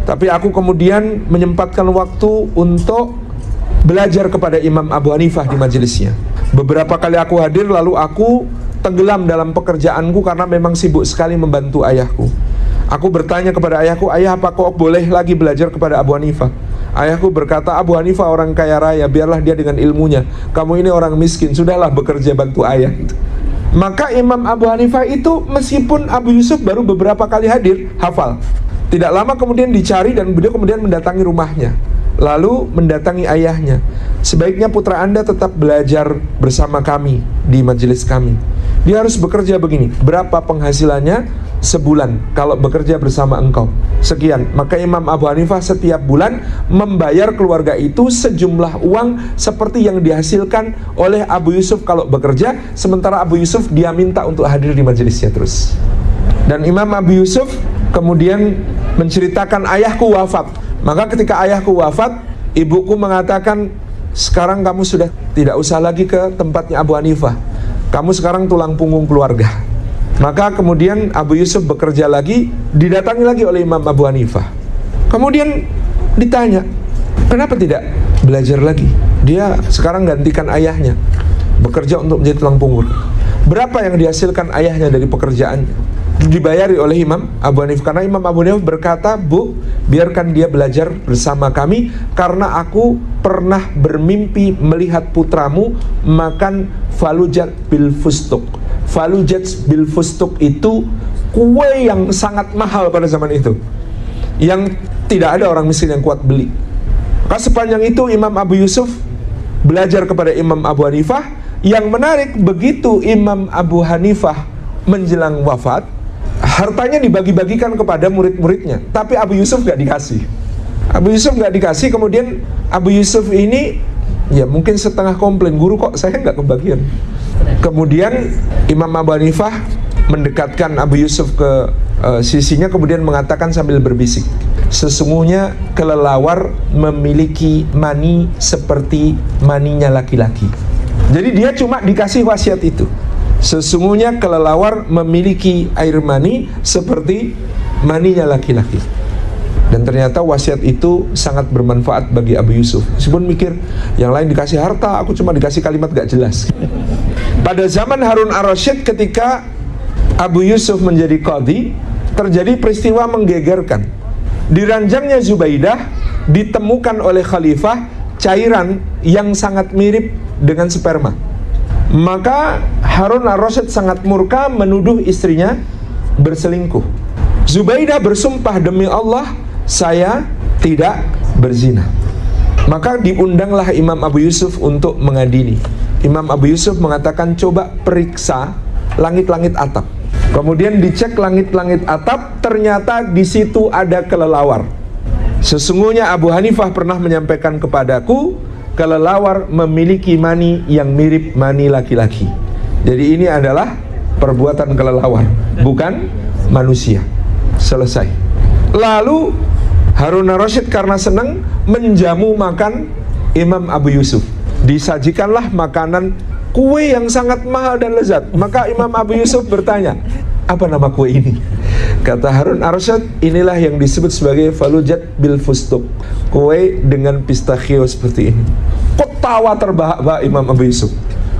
Tapi aku kemudian menyempatkan waktu untuk belajar kepada Imam Abu Hanifah di majelisnya. Beberapa kali aku hadir, lalu aku tenggelam dalam pekerjaanku karena memang sibuk sekali membantu ayahku. Aku bertanya kepada ayahku, 'Ayah, apa kau boleh lagi belajar kepada Abu Hanifah?' Ayahku berkata, 'Abu Hanifah orang kaya raya, biarlah dia dengan ilmunya. Kamu ini orang miskin, sudahlah bekerja bantu ayah.' Maka Imam Abu Hanifah itu meskipun Abu Yusuf baru beberapa kali hadir, hafal. Tidak lama kemudian dicari dan beliau kemudian mendatangi rumahnya, lalu mendatangi ayahnya. 'Sebaiknya putra Anda tetap belajar bersama kami di majelis kami. Dia harus bekerja begini. Berapa penghasilannya sebulan kalau bekerja bersama engkau? Sekian.' Maka Imam Abu Hanifah setiap bulan membayar keluarga itu sejumlah uang seperti yang dihasilkan oleh Abu Yusuf kalau bekerja, sementara Abu Yusuf dia minta untuk hadir di majelisnya terus. Dan Imam Abu Yusuf kemudian menceritakan, 'Ayahku wafat. Maka ketika ayahku wafat, ibuku mengatakan, sekarang kamu sudah tidak usah lagi ke tempatnya Abu Hanifah. Kamu sekarang tulang punggung keluarga.' Maka kemudian Abu Yusuf bekerja lagi, didatangi lagi oleh Imam Abu Hanifah. Kemudian ditanya, kenapa tidak belajar lagi? Dia sekarang gantikan ayahnya, bekerja untuk menjadi tulang punggung. Berapa yang dihasilkan ayahnya dari pekerjaannya? Dibayari oleh Imam Abu Hanifah. Karena Imam Abu Hanifah berkata, 'Bu, biarkan dia belajar bersama kami, karena aku pernah bermimpi melihat putramu makan falujat bil fustuk.' Falujat bil fustuk itu kue yang sangat mahal pada zaman itu, yang tidak ada orang miskin yang kuat beli. Maka sepanjang itu Imam Abu Yusuf belajar kepada Imam Abu Hanifah. Yang menarik, begitu Imam Abu Hanifah menjelang wafat, hartanya dibagi-bagikan kepada murid-muridnya, tapi Abu Yusuf gak dikasih. Abu Yusuf gak dikasih. Kemudian Abu Yusuf ini ya mungkin setengah komplain, "Guru, kok saya gak kebagian?" Kemudian Imam Abu Hanifah mendekatkan Abu Yusuf ke sisinya, kemudian mengatakan sambil berbisik, "Sesungguhnya kelelawar memiliki mani seperti maninya laki-laki." Jadi dia cuma dikasih wasiat itu. Sesungguhnya kelelawar memiliki air mani seperti maninya laki-laki. Dan ternyata wasiat itu sangat bermanfaat bagi Abu Yusuf. Meskipun mikir, yang lain dikasih harta, aku cuma dikasih kalimat gak jelas. Pada zaman Harun ar-Rasyid, ketika Abu Yusuf menjadi qadhi, terjadi peristiwa menggegerkan. Di ranjangnya Zubaidah ditemukan oleh khalifah cairan yang sangat mirip dengan sperma. Maka Harun ar-Rasyid sangat murka, menuduh istrinya berselingkuh. Zubaidah bersumpah, "Demi Allah, saya tidak berzina." Maka diundanglah Imam Abu Yusuf untuk mengadili. Imam Abu Yusuf mengatakan, "Coba periksa langit-langit atap." Kemudian dicek langit-langit atap, ternyata di situ ada kelelawar. "Sesungguhnya Abu Hanifah pernah menyampaikan kepadaku, kelelawar memiliki mani yang mirip mani laki-laki." Jadi ini adalah perbuatan kelelawar, bukan manusia. Selesai. Lalu Harun ar-Rasyid karena senang menjamu makan Imam Abu Yusuf. Disajikanlah makanan kue yang sangat mahal dan lezat. Maka Imam Abu Yusuf bertanya, "Apa nama kue ini?" Kata Harun ar-Rasyid, "Inilah yang disebut sebagai falujat bil fustuk, kue dengan pistachio seperti ini." Kok tawa terbahak-bahak Imam Abu Yusuf?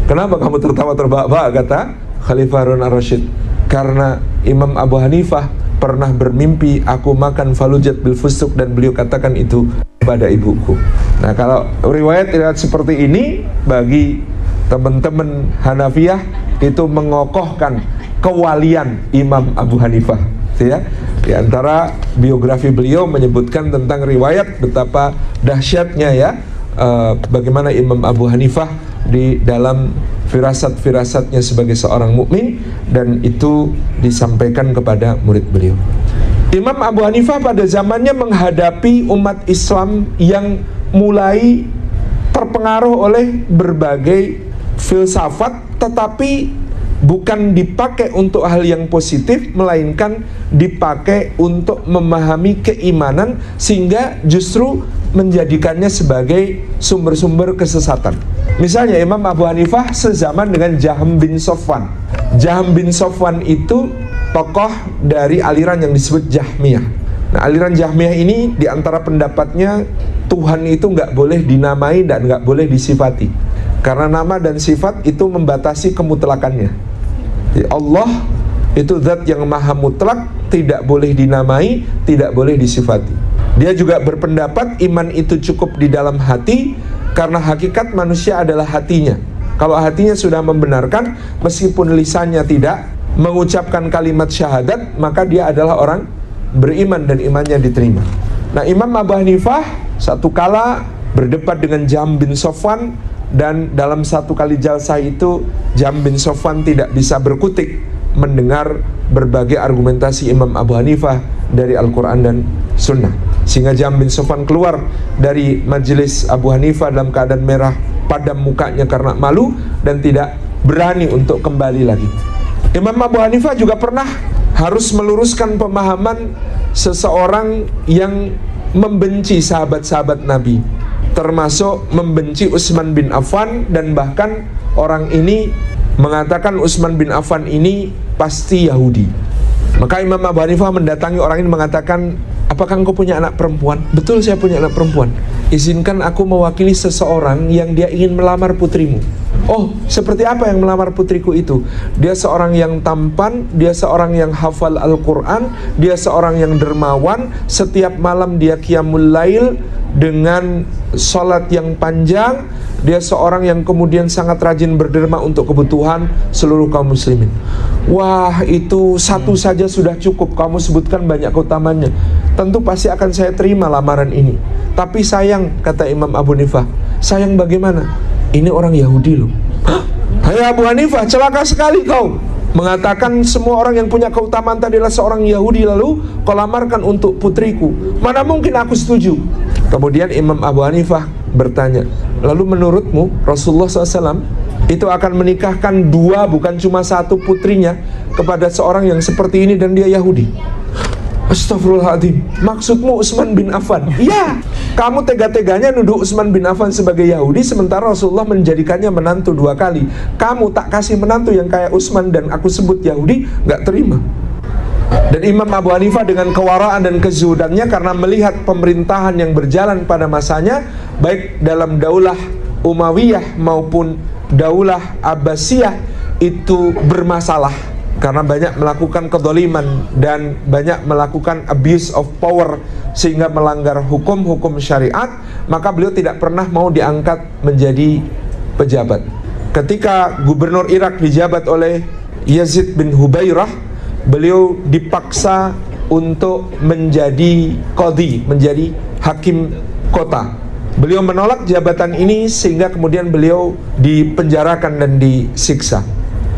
"Kenapa kamu tertawa terbahak-bahak?" kata Khalifah Harun ar-Rasyid. "Karena Imam Abu Hanifah pernah bermimpi aku makan falujat bil fustuk dan beliau katakan itu pada ibuku." Nah, kalau riwayat seperti ini bagi teman-teman Hanafiyah itu mengokohkan kewalian Imam Abu Hanifah, ya. Di antara biografi beliau menyebutkan tentang riwayat betapa dahsyatnya, ya, bagaimana Imam Abu Hanifah di dalam firasat-firasatnya sebagai seorang mukmin, dan itu disampaikan kepada murid beliau. Imam Abu Hanifah pada zamannya menghadapi umat Islam yang mulai terpengaruh oleh berbagai filsafat, tetapi bukan dipakai untuk hal yang positif, melainkan dipakai untuk memahami keimanan, sehingga justru menjadikannya sebagai sumber-sumber kesesatan. Misalnya Imam Abu Hanifah sezaman dengan Jahm bin Safwan. Jahm bin Safwan itu tokoh dari aliran yang disebut Jahmiyah. Nah, aliran Jahmiyah ini diantara pendapatnya Tuhan itu nggak boleh dinamai dan nggak boleh disifati, karena nama dan sifat itu membatasi kemutlakannya. Jadi Allah itu zat yang maha mutlak, tidak boleh dinamai, tidak boleh disifati. Dia juga berpendapat iman itu cukup di dalam hati, karena hakikat manusia adalah hatinya. Kalau hatinya sudah membenarkan, meskipun lisannya tidak mengucapkan kalimat syahadat, maka dia adalah orang beriman dan imannya diterima. Nah, Imam Abu Hanifah satu kala berdebat dengan Jahm bin Safwan, dan dalam satu kali jalsah itu Jahm bin Safwan tidak bisa berkutik mendengar berbagai argumentasi Imam Abu Hanifah dari Al-Quran dan Sunnah, sehingga Jahm bin Safwan keluar dari majelis Abu Hanifah dalam keadaan merah padam mukanya karena malu dan tidak berani untuk kembali lagi. Imam Abu Hanifah juga pernah harus meluruskan pemahaman seseorang yang membenci sahabat-sahabat Nabi, termasuk membenci Utsman bin Affan, dan bahkan orang ini mengatakan Utsman bin Affan ini pasti Yahudi. Maka Imam Abu Hanifah mendatangi orang ini mengatakan, apakah engkau punya anak perempuan? Betul, saya punya anak perempuan. Izinkan aku mewakili seseorang yang dia ingin melamar putrimu. Oh, seperti apa yang melamar putriku itu? Dia seorang yang tampan, dia seorang yang hafal Al-Quran, dia seorang yang dermawan, setiap malam dia qiyamul lail dengan sholat yang panjang, dia seorang yang kemudian sangat rajin berderma untuk kebutuhan seluruh kaum muslimin. Wah, itu satu saja sudah cukup, kamu sebutkan banyak keutamanya. Tentu pasti akan saya terima lamaran ini. Tapi sayang, kata Imam Abu Hanifah. Sayang bagaimana? Ini orang Yahudi loh. Hai Abu Hanifah, celaka sekali kau mengatakan semua orang yang punya keutamaan tadi adalah seorang Yahudi, lalu kau lamarkan untuk putriku. Mana mungkin aku setuju. Kemudian Imam Abu Hanifah bertanya, lalu menurutmu Rasulullah SAW itu akan menikahkan dua, bukan cuma satu putrinya kepada seorang yang seperti ini dan dia Yahudi? Astagfirullahaladzim, maksudmu Utsman bin Affan? Ya, kamu tega-teganya nuduh Utsman bin Affan sebagai Yahudi, sementara Rasulullah menjadikannya menantu 2 kali. Kamu tak kasih menantu yang kayak Utsman dan aku sebut Yahudi, gak terima. Dan Imam Abu Hanifah dengan kewaraan dan kezuhudannya, karena melihat pemerintahan yang berjalan pada masanya, baik dalam daulah Umayyah maupun daulah Abbasiyah, itu bermasalah karena banyak melakukan kezaliman dan banyak melakukan abuse of power sehingga melanggar hukum-hukum syariat, maka beliau tidak pernah mau diangkat menjadi pejabat. Ketika gubernur Irak dijabat oleh Yazid bin Hubairah, beliau dipaksa untuk menjadi qadhi, menjadi hakim kota. Beliau menolak jabatan ini sehingga kemudian beliau dipenjarakan dan disiksa.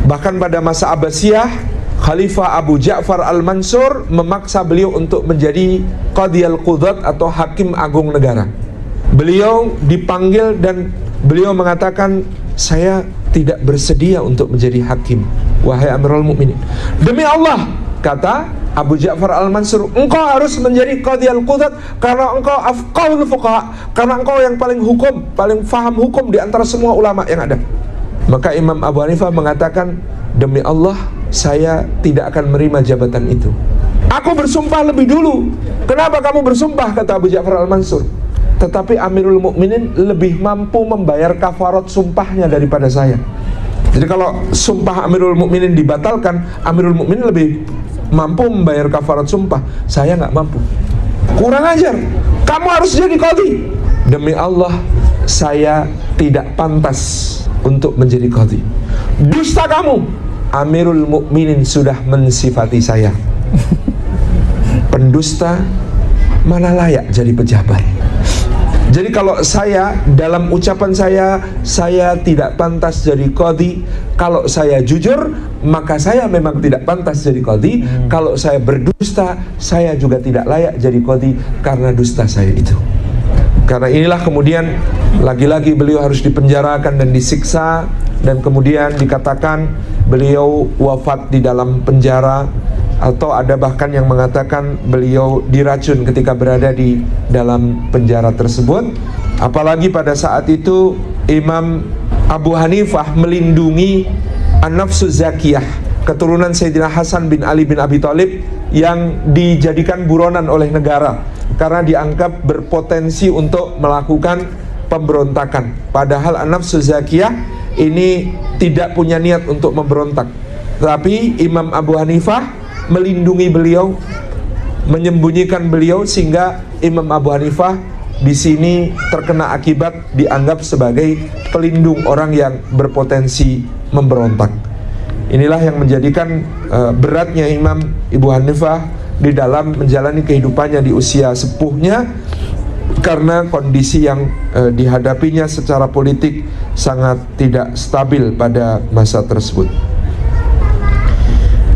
Bahkan pada masa Abbasiyah, Khalifah Abu Ja'far al-Mansur memaksa beliau untuk menjadi Qadhi al-Qudat atau Hakim Agung Negara. Beliau dipanggil dan beliau mengatakan, saya tidak bersedia untuk menjadi hakim, wahai Amirul Mukminin. Demi Allah, kata Abu Ja'far al-Mansur, engkau harus menjadi Qadhi al-Qudat karena engkau afqahul fuqaha, karena engkau yang paling hukum, paling faham hukum di antara semua ulama yang ada. Maka Imam Abu Hanifah mengatakan, demi Allah, saya tidak akan menerima jabatan itu. Aku bersumpah lebih dulu. Kenapa kamu bersumpah? Kata Abu Ja'far al-Mansur. Tetapi Amirul Mukminin lebih mampu membayar kafarat sumpahnya daripada saya. Jadi kalau sumpah Amirul Mukminin dibatalkan, Amirul Mukminin lebih mampu membayar kafarat sumpah. Saya nggak mampu. Kurang ajar. Kamu harus jadi qadhi. Demi Allah, saya tidak pantas untuk menjadi qadhi. Dusta kamu. Amirul Mukminin sudah mensifati saya pendusta, mana layak jadi pejabat. Jadi kalau saya, dalam ucapan saya tidak pantas jadi qadhi. Kalau saya jujur, maka saya memang tidak pantas jadi qadhi. Kalau saya berdusta, saya juga tidak layak jadi qadhi karena dusta saya itu. Karena inilah kemudian lagi-lagi beliau harus dipenjarakan dan disiksa, dan kemudian dikatakan beliau wafat di dalam penjara, atau ada bahkan yang mengatakan beliau diracun ketika berada di dalam penjara tersebut. Apalagi pada saat itu Imam Abu Hanifah melindungi an-nafsu zakiyah, keturunan Sayyidina Hasan bin Ali bin Abi Thalib yang dijadikan buronan oleh negara karena dianggap berpotensi untuk melakukan pemberontakan. Padahal an-nafsu zakiyah ini tidak punya niat untuk memberontak, tapi Imam Abu Hanifah melindungi beliau, menyembunyikan beliau, sehingga Imam Abu Hanifah di sini terkena akibat dianggap sebagai pelindung orang yang berpotensi memberontak. Inilah yang menjadikan beratnya Imam Abu Hanifah di dalam menjalani kehidupannya di usia sepuhnya, karena kondisi yang dihadapinya secara politik sangat tidak stabil pada masa tersebut.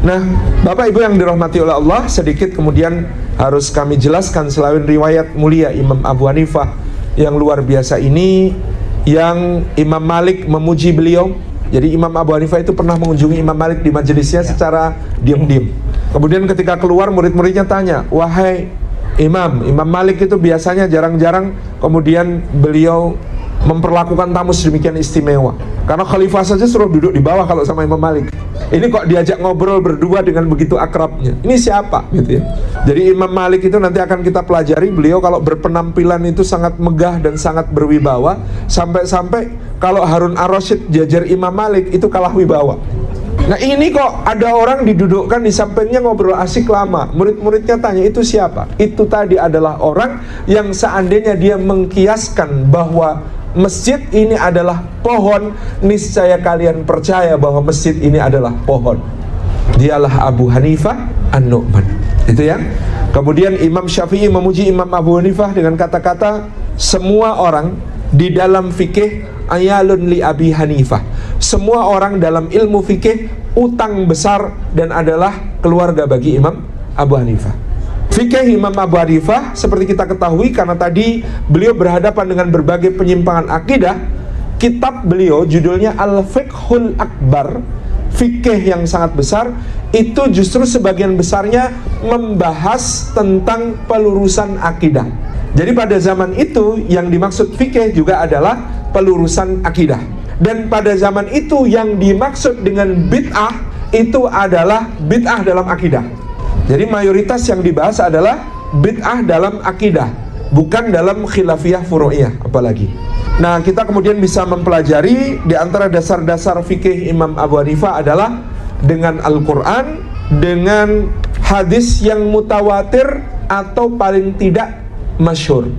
Nah, Bapak Ibu yang dirahmati oleh Allah, sedikit kemudian harus kami jelaskan selain riwayat mulia Imam Abu Hanifah yang luar biasa ini, yang Imam Malik memuji beliau. Jadi Imam Abu Hanifah itu pernah mengunjungi Imam Malik di majelisnya secara diam-diam. Kemudian ketika keluar, murid-muridnya tanya, "Wahai Imam Malik itu biasanya jarang-jarang kemudian beliau memperlakukan tamu sedemikian istimewa. Karena khalifah saja suruh duduk di bawah kalau sama Imam Malik. Ini kok diajak ngobrol berdua dengan begitu akrabnya. Ini siapa?" gitu ya. Jadi Imam Malik itu nanti akan kita pelajari, beliau kalau berpenampilan itu sangat megah dan sangat berwibawa, sampai-sampai kalau Harun Ar-Rasyid jajar Imam Malik itu kalah wibawa. Nah ini kok ada orang didudukkan di sampingnya ngobrol asik lama. Murid-muridnya tanya, itu siapa? Itu tadi adalah orang yang seandainya dia mengkiaskan bahwa masjid ini adalah pohon, niscaya kalian percaya bahwa masjid ini adalah pohon. Dialah Abu Hanifah An-Nu'man. Itu ya. Kemudian Imam Syafi'i memuji Imam Abu Hanifah dengan kata-kata, semua orang di dalam fikih ayalun li Abi Hanifah. Semua orang dalam ilmu fikih utang besar dan adalah keluarga bagi Imam Abu Hanifah. Fikih Imam Abu Hanifah seperti kita ketahui, karena tadi beliau berhadapan dengan berbagai penyimpangan akidah. Kitab beliau judulnya Al-Fiqhul Akbar, fikih yang sangat besar. Itu justru sebagian besarnya membahas tentang pelurusan akidah. Jadi pada zaman itu yang dimaksud fikih juga adalah pelurusan akidah. Dan pada zaman itu yang dimaksud dengan bid'ah itu adalah bid'ah dalam akidah. Jadi mayoritas yang dibahas adalah bid'ah dalam akidah, bukan dalam khilafiyah furu'iyah apalagi. Nah, kita kemudian bisa mempelajari di antara dasar-dasar fikih Imam Abu Hanifah adalah dengan Al-Quran, dengan hadis yang mutawatir atau paling tidak masyhur.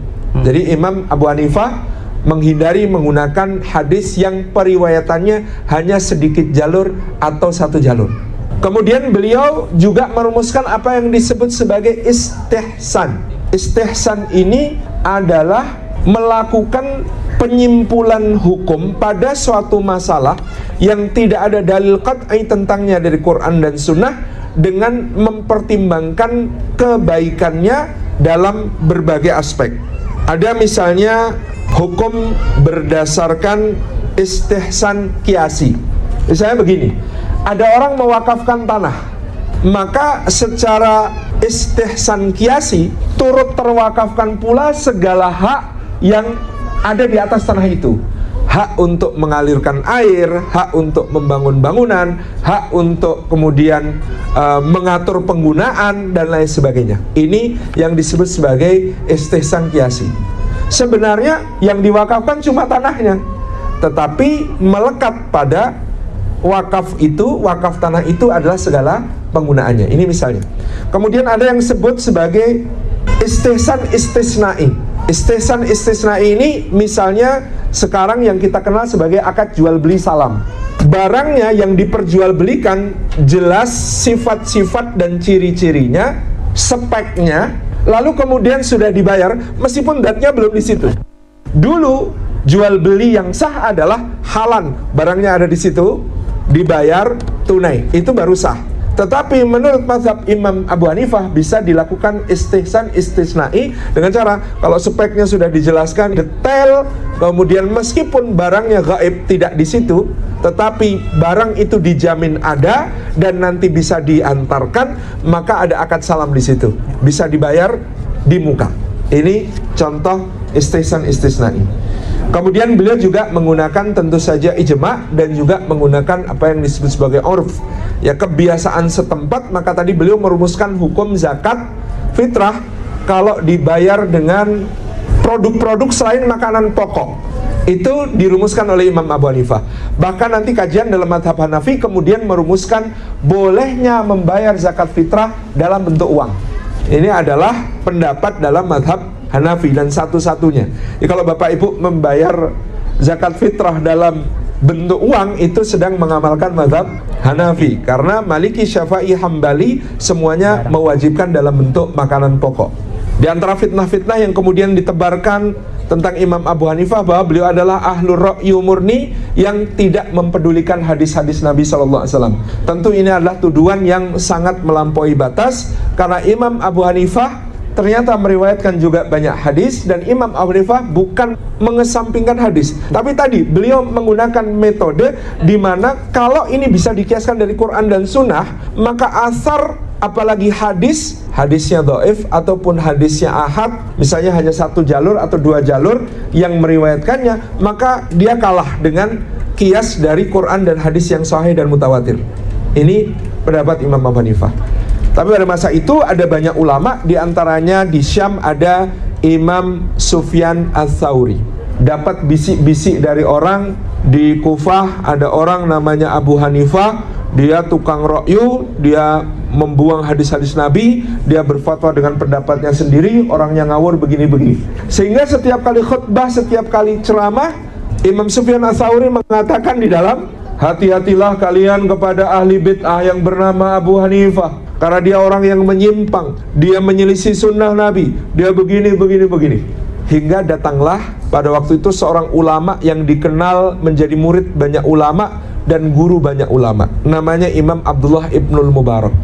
Jadi Imam Abu Hanifah menghindari menggunakan hadis yang periwayatannya hanya sedikit jalur atau satu jalur. Kemudian beliau juga merumuskan apa yang disebut sebagai istihsan. Istihsan ini adalah melakukan penyimpulan hukum pada suatu masalah yang tidak ada dalil qat'i tentangnya dari Quran dan Sunnah, dengan mempertimbangkan kebaikannya dalam berbagai aspek. Ada misalnya hukum berdasarkan istihsan kiasi. Misalnya begini, ada orang mewakafkan tanah, maka secara istihsan kiasi turut terwakafkan pula segala hak yang ada di atas tanah itu. Hak untuk mengalirkan air, hak untuk membangun bangunan, hak untuk kemudian mengatur penggunaan dan lain sebagainya. Ini yang disebut sebagai istihsan kiasi. Sebenarnya yang diwakafkan cuma tanahnya, tetapi melekat pada wakaf itu, wakaf tanah itu adalah segala penggunaannya. Ini misalnya. Kemudian ada yang disebut sebagai istihsan istisnai. Istihsan istisnai ini misalnya sekarang yang kita kenal sebagai akad jual beli salam. barangnya yang diperjualbelikan jelas sifat-sifat dan ciri-cirinya, speknya, lalu kemudian sudah dibayar meskipun datnya belum di situ. Dulu jual beli yang sah adalah halan, barangnya ada di situ, dibayar tunai, itu baru sah. Tetapi menurut mazhab Imam Abu Hanifah bisa dilakukan istihsan istisnai dengan cara kalau speknya sudah dijelaskan detail, kemudian meskipun barangnya gaib tidak di situ, tetapi barang itu dijamin ada dan nanti bisa diantarkan, maka ada akad salam di situ, bisa dibayar di muka. Ini contoh istihsan istisnai. Kemudian beliau juga menggunakan tentu saja ijma dan juga menggunakan apa yang disebut sebagai urf, ya kebiasaan setempat. Maka tadi beliau merumuskan hukum zakat fitrah kalau dibayar dengan produk-produk selain makanan pokok. Itu dirumuskan oleh Imam Abu Hanifah. Bahkan nanti kajian dalam mazhab Hanafi kemudian merumuskan bolehnya membayar zakat fitrah dalam bentuk uang. Ini adalah pendapat dalam mazhab Hanafi dan satu-satunya. Ya, kalau Bapak Ibu membayar zakat fitrah dalam bentuk uang, itu sedang mengamalkan mazhab Hanafi. Karena Maliki, Syafi'i, Hambali semuanya mewajibkan dalam bentuk makanan pokok. Di antara fitnah-fitnah yang kemudian ditebarkan tentang Imam Abu Hanifah bahwa beliau adalah ahlur ra'yu murni yang tidak mempedulikan hadis-hadis Nabi SAW. Tentu ini adalah tuduhan yang sangat melampaui batas, karena Imam Abu Hanifah ternyata meriwayatkan juga banyak hadis, dan Imam Abu Hanifah bukan mengesampingkan hadis. Tapi tadi beliau menggunakan metode di mana kalau ini bisa dikiaskan dari Quran dan Sunnah, maka asar, apalagi hadisnya dhaif ataupun hadisnya ahad, misalnya hanya satu jalur atau dua jalur yang meriwayatkannya, maka dia kalah dengan kias dari Quran dan hadis yang sahih dan mutawatir. Ini pendapat Imam Abu Hanifah. Tapi pada masa itu ada banyak ulama, diantaranya di Syam ada Imam Sufyan Ats-Tsauri. Dapat bisik-bisik dari orang di Kufah, ada orang namanya Abu Hanifah, dia tukang ra'yu, dia membuang hadis-hadis Nabi, dia berfatwa dengan pendapatnya sendiri, orangnya ngawur begini-begini. Sehingga setiap kali khutbah, setiap kali ceramah, Imam Sufyan Ats-Tsauri mengatakan di dalam, hati-hatilah kalian kepada ahli bid'ah yang bernama Abu Hanifah, karena dia orang yang menyimpang, dia menyelisih sunnah Nabi, dia begini. Hingga datanglah pada waktu itu seorang ulama yang dikenal menjadi murid banyak ulama dan guru banyak ulama, namanya Imam Abdullah Ibnul Mubarak.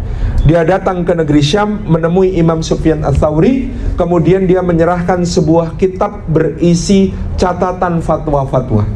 Dia datang ke negeri Syam menemui Imam Sufyan Ats-Tsauri, kemudian dia menyerahkan sebuah kitab berisi catatan fatwa-fatwa.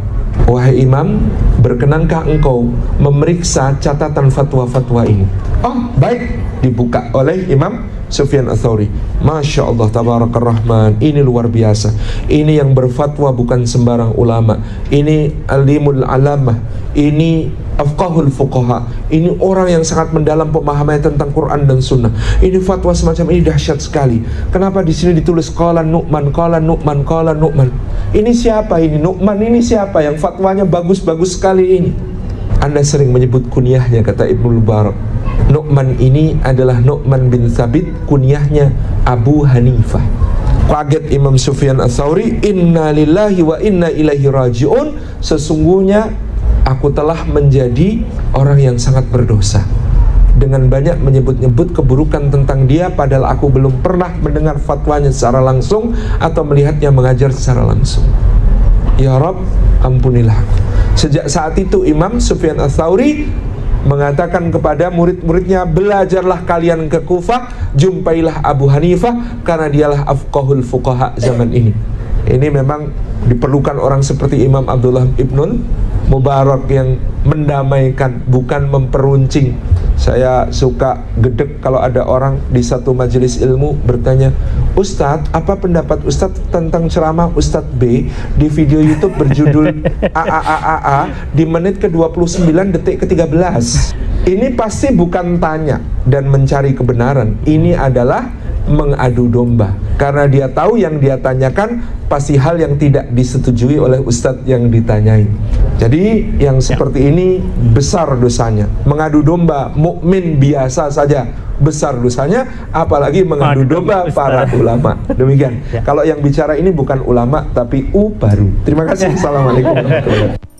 Wahai Imam, berkenankah engkau memeriksa catatan fatwa-fatwa ini? Oh, baik. Dibuka oleh Imam Sufyan Ats-Tsauri. Masya Allah, tabarakar rahman, ini luar biasa. Ini yang berfatwa bukan sembarang ulama. Ini alimul alamah, ini afqahul fuqaha, ini orang yang sangat mendalam pemahamannya tentang Quran dan Sunnah. Ini fatwa semacam ini dahsyat sekali. Kenapa di sini ditulis qala Nu'man, qala Nu'man, qala Nu'man? Ini siapa ini? Nu'man ini siapa yang fatwanya bagus-bagus sekali ini? Anda sering menyebut kunyahnya, kata Ibnu Mubarak. Nu'man ini adalah Nu'man bin Thabit, kunyahnya Abu Hanifah. Kaget Imam Sufyan Ats-Tsauri, inna lillahi wa inna ilaihi raji'un, sesungguhnya aku telah menjadi orang yang sangat berdosa dengan banyak menyebut-nyebut keburukan tentang dia, padahal aku belum pernah mendengar fatwanya secara langsung atau melihatnya mengajar secara langsung. Ya Rabb, ampunilah aku. Sejak saat itu Imam Sufyan Ats-Tsauri mengatakan kepada murid-muridnya, belajarlah kalian ke Kufah, jumpailah Abu Hanifah, karena dialah afqahul fuqaha zaman ini. Ini memang diperlukan orang seperti Imam Abdullah Ibnul Mubarak yang mendamaikan, bukan memperuncing. Saya suka gedek kalau ada orang di satu majelis ilmu bertanya, Ustadz, apa pendapat Ustadz tentang ceramah Ustadz B di video YouTube berjudul AAAAA di menit ke-29 detik ke-13? Ini pasti bukan tanya dan mencari kebenaran. Ini adalah mengadu domba, karena dia tahu yang dia tanyakan pasti hal yang tidak disetujui oleh ustadz yang ditanyai. Jadi yang seperti ini besar dosanya. Mengadu domba mukmin biasa saja besar dosanya, apalagi mengadu domba para ulama. Demikian. Kalau yang bicara ini bukan ulama tapi baru. Terima kasih. Assalamualaikum warahmatullahi wabarakatuh.